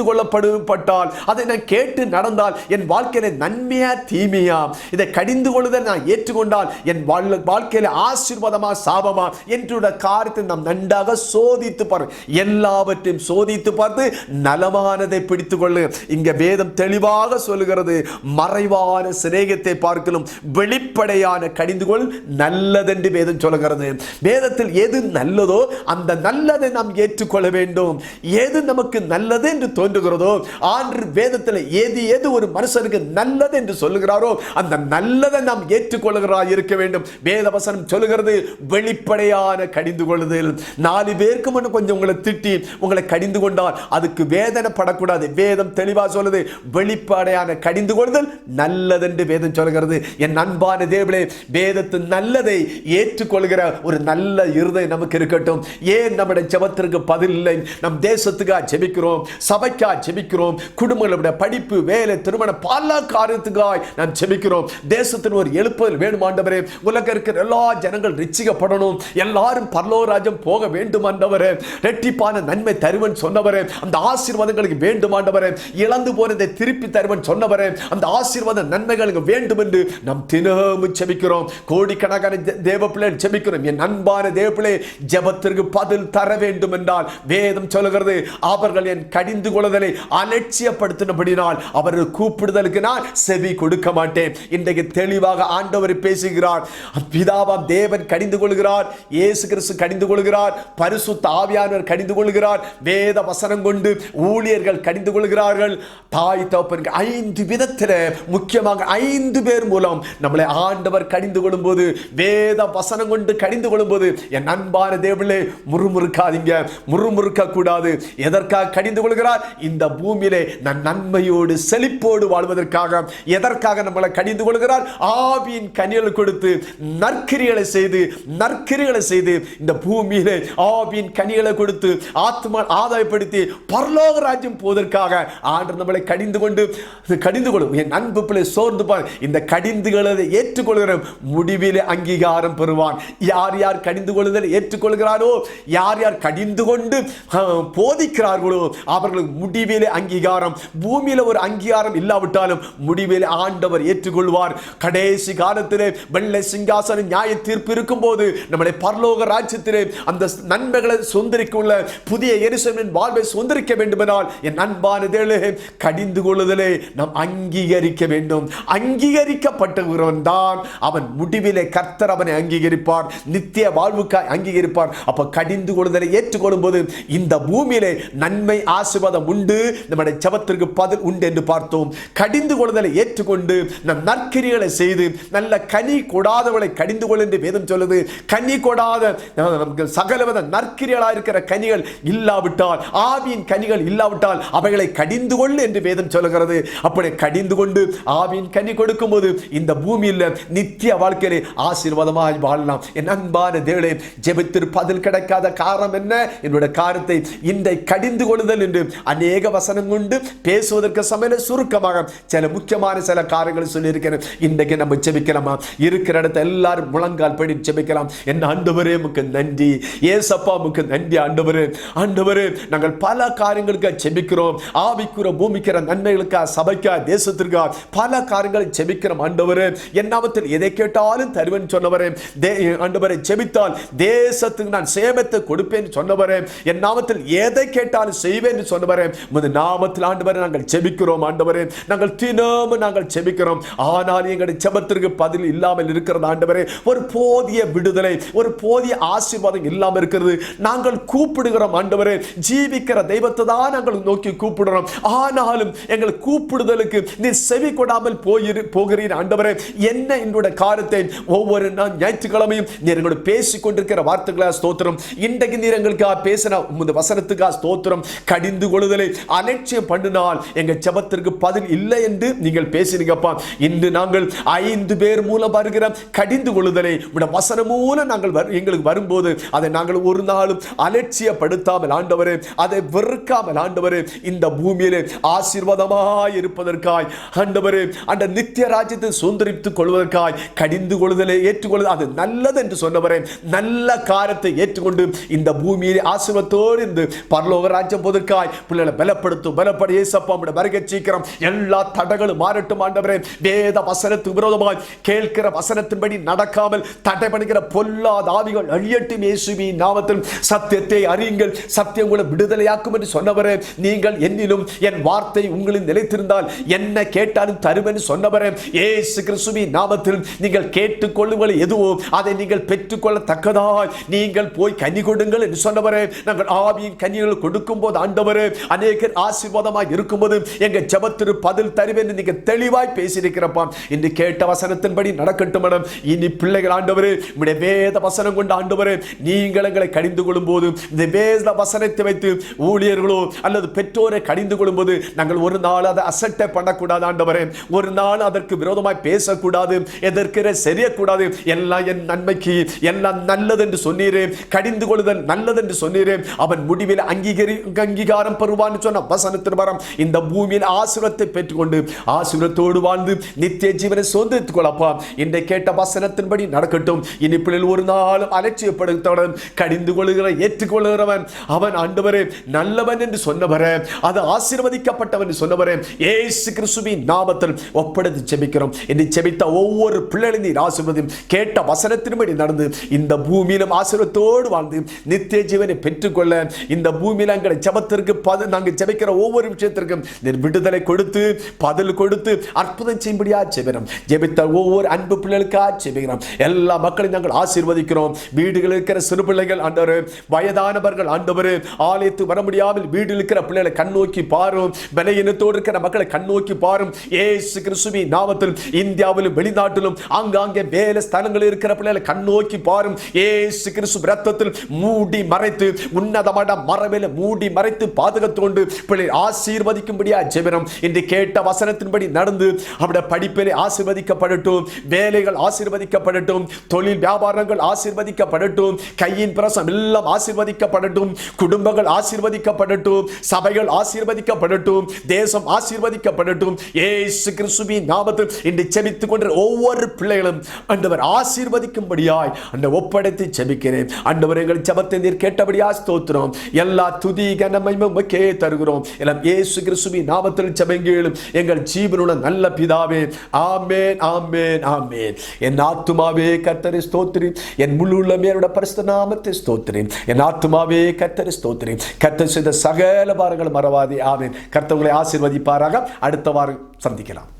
கொள்ளப்பட்டால் அதை நான் கேட்டு நடந்தால் என் வாழ்க்கையில நன்மையா தீமையா? இதை கடிந்து கொள்ளுதல் நான் ஏற்றுக்கொண்டால் என் வாழ்க்கையில ஆசீர்வாதமா சாபமா என்ற காரியத்தை நாம் நன்றாக சோதித்து பார்க்க, எல்லாவற்றையும் சோதித்து பார்த்து நலமானதை பிடித்துக் கொள்ளு. இங்க வேதம் தெளிவாக சொல்லுகிறது, மறைவான சிநேகத்தை பார்க்கலும் வெளிப்படையான கடிந்து கொள் நல்லதென்று வேதம் சொல்லுகிறது. வேதத்தில் எது நல்லதோ அந்த நல்லதை நாம் ஏற்றுக்கொள்ள கொள்ள வேண்டும். எது நமக்கு நல்லது என்று தோன்றுகிறதோ, ஆண்டு வேதத்தில் எது ஒரு மனுஷனுக்கு நல்லது என்று சொல்லுகிறாரோ அந்த நல்லதை நாம் ஏற்றுக்கொள்கிறாய் இருக்க வேண்டும். வேத வசனம் சொல்லுகிறது வெளிப்படையான கடிந்து கொள்ளுதல். 4 பேருக்கு முன்ன கொஞ்சம் உங்களை திட்டி உங்களை கடிந்து கொண்டால் அதுக்கு வேதனை படக்கூடாது. வேதம் தெளிவாக சொல்லுது, வெளிப்படையான கடிந்து கொள்ளுதல் நல்லது என்று வேதம் சொல்கிறது. என் அன்பான தேவனே, வேதத்தின் நல்லதை ஏற்றுக்கொள்கிற ஒரு நல்ல இருதயம் நமக்கு இருக்கட்டும். ஏன் நம்முடைய ஜெபத்திற்கு பதில் இல்லை? நம் தேசத்துக்காக ஜெபிக்கிறோம், சபைக்காக ஜெபிக்கிறோம், குடும்பங்களுடைய படிப்பு, வேலை, திருமணம், பல காரியத்துக்காக நாம் ஜெபிக்கிறோம். தேசத்தின் ஒரு எழுப்புதல் வேணும் ஆண்டவரே. உலக இருக்கிற எல்லா ஜனங்கள் ரட்சிக்கப்படணும், எல்லாரும் பரலோக ராஜ்யம் போக வேண்டும் ஆண்டவரே. இரட்டிப்பான நன்மை தருவன் சொன்னவரே, அந்த ஆசீர்வாதங்களுக்கு வேண்டும் ஆண்டவரே. இழந்து போனதை திருப்பி தருவன் சொன்னவரே, அந்த ஆசீர்வாத நன்மைகளுக்கு வேண்டும் என்று நாம் தினமும் ஜெபிக்கிறோம். கோடிக்கணக்கான தேவ பிள்ளைகள் ஜெபிக்கிறோம். என் அன்பான தேவ பிள்ளை, ஜெபத்திற்கு பதில் தர வேண்டும் என்றால் வேதம் சொல்லுகிறது, அவர்கள் என் கடிந்து கொள்ளுதலை அலட்சியப்படுத்தினபடினால் அவர்கள் கூப்பிடுதலுக்கு நான் செவி கொடுக்க மாட்டேன். இன்றைக்கு தெளிவாக ஆண்டவர் பேசுகிறார். பிதாவாம் தேவன் கடிந்து கொள்கிறார், இயேசு கிறிஸ்து கடிந்து கொள்கிறார், பரிசுத்த ஆவியானவர் கடிந்து கொள்கிறார், வேத வசனம் கொண்டு ஊழியர்கள் கடிந்து கொள்கிறார்கள். தாய் தகப்பனுக்கு 5 விதத்தில், முக்கியமாக 5 பேர் மூலம் நம்மளை ஆண்டவர் கடிந்து கொள்ளும்போது, வேத வசனம் கொண்டு கடிந்து கொள்ளும்போது, என் அன்பான தேவனே, முறுமுறுக்காதீங்க, முறுமுறுக்க கூடாது. எதற்காக கடிந்து கொள்கிறார்? இந்த பூமியிலே நான் நன்மையோடு செழிப்போடு வாழ்வதற்காக. எதற்காக நம்மளை கடிந்து கொள்கிறார்? ஆவியின் கனிகளை கொடுத்து நற்கிரிகளை செய்து இந்த பூமியிலே ஆவியின் கனிகளை கொடுத்து ஆத்மா ஆதாயப்படுத்தி பரலோக ராஜ்யம் போவதற்காக ஆண்டவர் நம்மளை கடிந்து கொள்ளும். என் அன்பு பிள்ளை, சோர்ந்து பார். இந்த கடிந்துகளை ஏற்றுக்கொள்கிற முடிவிலே அங்கீகாரம் பெறுவான். யார் யார் கடிந்து கொள்ளுதல் ஏற்றுக்கொள்கிறாரோ, யார் யார் கடிந்து கொண்டு போதிக்கிறார்களோ அவர்களுக்கு முடிவிலே அங்கீகாரம். பூமியில ஒரு அங்கீகாரம் இல்லாவிட்டாலும் முடிவிலே ஆண்டவர் ஏற்றுக்கொள்வார். கடைசி காலத்திலே வெள்ளை சிங்காசன நியாய தீர்ப்பு இருக்கும் போது நம்முடைய பரலோக ராஜ்யத்திலே அந்த நன்மைகளை சுதந்திரிக்குள்ள புதிய எருசலேமின் வாழ்வை சுதந்திரிக்க வேண்டுமென்றால் என் அன்பான தேவனே, கடிந்து கொள்ளுதலை நாம் அங்கீகரிக்க வேண்டும். அங்கீகரிக்கப்பட்டவன் தான் அவன் முடிவிலே கர்த்தர் அவனை அங்கீகரிப்பார், நித்திய வாழ்வுக்காய் அங்கீகரிப்பார். அப்ப கடிந்து கொள்ளுதலை ஏற்றுக்கொள்ளும் போது இந்த பூமியிலே நன்மை ஆசீர்வாதம் உண்டு, நம்முடைய ஜெபத்திற்கு பதில் உண்டு என்று பார்த்தோம். கடிந்து கொள்ளுதலை ஏற்றுக்கொண்டு நம் நற்கிரிகளை செய்து நல்ல கனி கொடாதவளை கடிந்து கொள் என்று வேதம் சொல்லுது. கனி கொடாத சகலவித நற்கிரிகளாக இருக்கிற கனிகள் இல்லாவிட்டால், ஆவியின் கனிகள் இல்லாவிட்டால் அவைகளை கடிந்து கொள் என்று வேதம் சொல்லுகிறது. அப்படி கடிந்து கொண்டு ஆவியின் கனி கொடுக்கும் போது இந்த பூமியில் நித்திய வாழ்க்கையிலே ஆசீர்வாதமாய் வாழலாம். என் அன்பான தேவனே, ஜெபத்திற்கு பதில் கிடைக்காத காரணம் என்ன? என்னுடைய காரியத்தை இந்த கடிந்து கொள்ளுதல் என்று அநேக வசனம் கொண்டு பேசுவதற்கு சமையல சுருக்கமாக சில முக்கியமான சில காரியங்களை சொல்லியிருக்கிறேன். இன்றைக்கு நம்ம ஜெபிக்கலாமா? இருக்கிற இடத்த எல்லாரும் முழங்கால் படி ஜெபிக்கலாம். என் ஆண்டவரே, உமக்கு நன்றி. ஏசப்பா, உமக்கு நன்றி ஆண்டவரே. நாங்கள் பல காரியங்களுக்கு ஜெபிக்கிறோம். ஆவிக்குற பூமிக்கிற நன்மைகளுக்காக, சபைக்காக, தேசத்திற்காக பல காரியங்களை ஜெபிக்கிறோம். ஆண்டவரே, என் நாமத்தில் எதை கேட்டாலும் தருவேன் சொன்னவரே. ஆண்டவரை ஜெபித்தால் தேசத்துக்கு நான் சேமத்தை கொடுப்பேன் சொன்னவரே. என் நாமத்தில் எதை கேட்டாலும் செய்வேன் சொன்னவரே. உமது நாமத்தில் ஆண்டவரே நாங்கள் ஜெபிக்கிறோம். ஆண்டவரே, நாங்கள் தினமும் நாங்கள் ஜெபிக்கிறோம். ஆனால் எங்களுடைய ஜெபத்திற்கு பதில் இல்லாமல் இருக்கிறது ஆண்டவரே. ஒரு போதிய விடுதலை, ஒரு போதிய ஆசீர்வாதம் இல்லாமல் இருக்கிறது. நாங்கள் கூப்பிடுகிறோம் ஆண்டவரே, ஜீவிக்கிற தெய்வத்தை தான் நாங்கள் நோக்கி கூப்பிடுறோம். ஆனாலும் எங்கள் கூப்பிடுதலுக்கு நீர் செவி கொடாமல் போகிறீர் ஆண்டவரே. என்ன என்னுடைய காரியத்தை ஒவ்வொரு நாள் ஞாயிற்றுக்கிழமையும் நீர் எங்களோட பேசிக் கொண்டிருக்கிற வார்த்தைகளா ஸ்தோத்திரம். இன்றைக்கு நீர் எங்களுக்காக பேசின உமது வசனத்துக்காக ஸ்தோத்திரம். கடிந்து கொள்ளுதலை அலட்சியம் பண்ணினால் எங்கள் ஜெபத்திற்கு பதில் இல்லை என்று நீங்கள் பேசினீங்கப்பா. இன்று நாங்கள் 5 பேர் மூலம் வருகிற கடிந்து கொள்ளுதலை உடைய வசனம் மூலம் நாங்கள் எங்களுக்கு வரும்போது அதை நாங்கள் ஒரு நாளும் அலட்சியப்படுத்தாமல் ஆண்டவரே, அதை வெறுக்காமல் ஆண்டவரே, இந்த பூமியிலே ஆசீர்வாதமாய் இருப்பதற்காய் ஆண்டவரே, அந்த நித்திய ராஜ்யத்தை சுதந்திரித்துக் கொள்வதற்காய் கடிந்து கொள்ளுதலை ஏற்றுக்கொள்வது அது நல்லது என்று சொன்னவரே. நல்ல காரியத்தை ஏற்றுக்கொண்டு இந்த பூமியிலே ஆசீர்வாதத்தோடு இருந்து பரலோக ராஜ்யம் போவதற்காய் பிள்ளைகளை பலப்பட இயேசப்பா வருகை சீக்கிரம் எல்லா தடைகளும் மாறட்டும் ஆண்டவரே. வேத வசனத்துக்கு விரோதமாய் கேட்கிற வசனத்தின்படி நடக்காமல் தடை பண்ணுகிற பொல்லாத ஆவிகள் அழியட்டும் இயேசுவின் நாமத்தில். சத்தியத்தை அறியுங்கள், சத்தியம் உங்களை விடுதலையாக்கும் என்று சொன்னவரே. நீங்கள் என்னிலும் என் வார்த்தை உங்களில் நிலைத்திருந்தால் என்ன கேட்டாலும் தருவேன் சொன்னவரே. இயேசு கிறிஸ்துவின் நாமத்தில் நீங்கள் கேட்டுக்கொள்ளுங்கள் எதுவோ அதை நீங்கள் பெற்றுக்கொள்ளத்தக்கதாய் நீங்கள் போய் கனி கொடுங்கள் என்று சொன்னவரே. நாங்கள் ஆவியின் கனிகள் கொடுக்கும் போது ஆண்டவரே அநேகர் ஆசீர்வாதமாய் இருக்கும்போது எங்க ஜெபத்திற்கு பதில் தருவேன் நீங்க தெளிவாய் பேசியிருக்கிறப்பா. இன்று கேட்ட வசனத்தின்படி நடக்கட்டும் மேடம். இனி பிள்ளைகள் ஆண்டவரே உம்முடைய வேத வசனம் கொண்ட ஆண்டவரே நீங்கள் எங்களை கடிந்து கொள்ளும் போது இந்த வேத வசனத்தை வைத்து ஊழியர்களோ அல்லது பெற்றோரை கடிந்து கொள்ளும் போது நாங்கள் ஒரு நாள் அதை அசட்டை பண்ணக்கூடாது ஆண்டவரே. ஒரு நாள் அதற்கு விரோதமாய் பேசக்கூடாது, எதற்கு செய்யக்கூடாது. எல்லாம் என் நன்மைக்கு, எல்லாம் நல்லது என்று சொன்னீரே, கடிந்து கொள்ளுதல் நல்லது என்று சொன்னீரே, அவன் முடிவில் அங்கீகாரம் பெறுவான்னு சொன்ன வசனத்தின் வரம் இந்த பூமியில் ஆசீர்வாதத்தை பெற்றுக்கொண்டு ஆசீர்வாதத்தோடு வாழ்ந்து நித்திய ஜீவனை சொந்தத்துக் கொள்ளப்பா. இன்றை கேட்ட வசனத்தின்படி நடக்கட்டும். இனி பிள்ளைகள் ஒரு நாளும் அலட்சியப்படுத்தவன், கடிந்து கொள்ளுகிற ஏற்றுக்கொள்ளுகிறவன் அவன் ஆண்டவரே நல்லவன் என்று சொன்னவரே, அது ஆசீர்வதிக்கப்பட்டவன் என்று சொன்னவரே, இயேசு கிறிஸ்துவின் நாமத்தில் ஒப்படைத்து ஜெபிக்கிறோம். என்று ஜெபித்த ஒவ்வொரு பிள்ளைகளையும் நீர் ஆசீர்வதியும். கேட்ட வசனத்தின்படி நடந்து இந்த பூமியிலும் ஆசீர்வாதத்தோடு வாழ்ந்து நித்திய ஜீவனை பெற்றுக்கொள்ள இந்த பூமியில் எங்களை ஜெபத்திற்கு நாங்கள் ஜெபிக்கிற ஒவ்வொரு விஷயத்திற்கும் நீர் விடுதலை கொடுத்து பதில் கொடுத்து அற்புதம் செய்யும்படியா ஜெபிக்கிறோம். ஜெபித்த ஒவ்வொரு அன்பு பிள்ளைகளுக்காக ஜெபிக்கிறோம். எல்லா மக்களையும் நாங்கள் ஆசீர்வதிக்கிறோம். வீடுகளில் இருக்கிற சிறு பிள்ளைகள் ஆண்டவரே, வயதானவர்கள் ஆண்டவரே, ஆலயத்துக்கு வர முடியாமல் வீட்டில் இருக்கிற பிள்ளைகளை கண்ணோக்கி பாரும், பலவீனத்தோடு இருக்கிற மக்களை கண்ணோக்கி பாரும். இயேசு கிறிஸ்துவின் நாமத்தில் இந்தியாவிலும் வெளிநாட்டிலும் ஆங்காங்கே வேலை ஸ்தலங்களில் இருக்கிற பிள்ளைகளை கண்ணோக்கி பாரும். இயேசு கிறிஸ்து இரத்தத்தில் மூடி மறைத்து உன்னதமான மரபில் மூடி மறைத்து பாதுகாத்துக்கொண்டு பிள்ளை ஆசீர்வதிக்கும்படியா ஜெபிக்கிறோம். இன்று கேட்ட வசனத்தின்படி நடந்து அவருடைய படிப்பிலே ஆசீர்வதிக்கப்படட்டும், வேலைகள் ஆசீர்வதிக்கப்படட்டும், தொழில் வியாபாரங்கள் ஆசீர்வதிக்கப்படட்டும், கையின் பிரசம் எல்லாம் ஆசீர்வதிக்கப்படட்டும், குடும்பங்கள் ஆசீர்வதிக்கப்படட்டும், சபைகள் ஆசீர்வதிக்கப்படட்டும், தேசம் ஆசீர்வதிக்கப்படட்டும். இயேசு கிறிஸ்துவின் நாமத்தில் இன்று ஜெபித்துக் கொண்ட ஒவ்வொரு பிள்ளைகளும் ஆண்டவர் ஆசீர்வதிக்கும்படியாய் அந்த ஒப்படைத்து ஜெபிக்கிறேன். ஆண்டவர் எங்கள் ஜெபத்தை நீர் கேட்டபடியா ஸ்தோத்திரம். எல்லா துதி கனமகிமை உமக்கே தருகிறோம். எல்லாம் இயேசு கிறிஸ்துவின் நாமத்தில் ஜெபங்களும் எங்கள் ஜீவனுள்ள நல்ல பிதாவே. ஆமென், ஆமென், ஆமென். என் ஆத்துமாவே கர்த்தரை ஸ்தோத்திரி, என் முழு உள்ளமே அவருடைய பரிசுத்த நாமத்தை ஸ்தோத்திரி. என் ஆத்துமாவே கர்த்தரை ஸ்தோத்திரி, கர்த்தர் செய்த சகல பாரங்கள் மறவாதே. ஆமென். கர்த்தர் உங்களை ஆசீர்வதிப்பாராக. அடுத்த வாரம் சந்திக்கலாம்.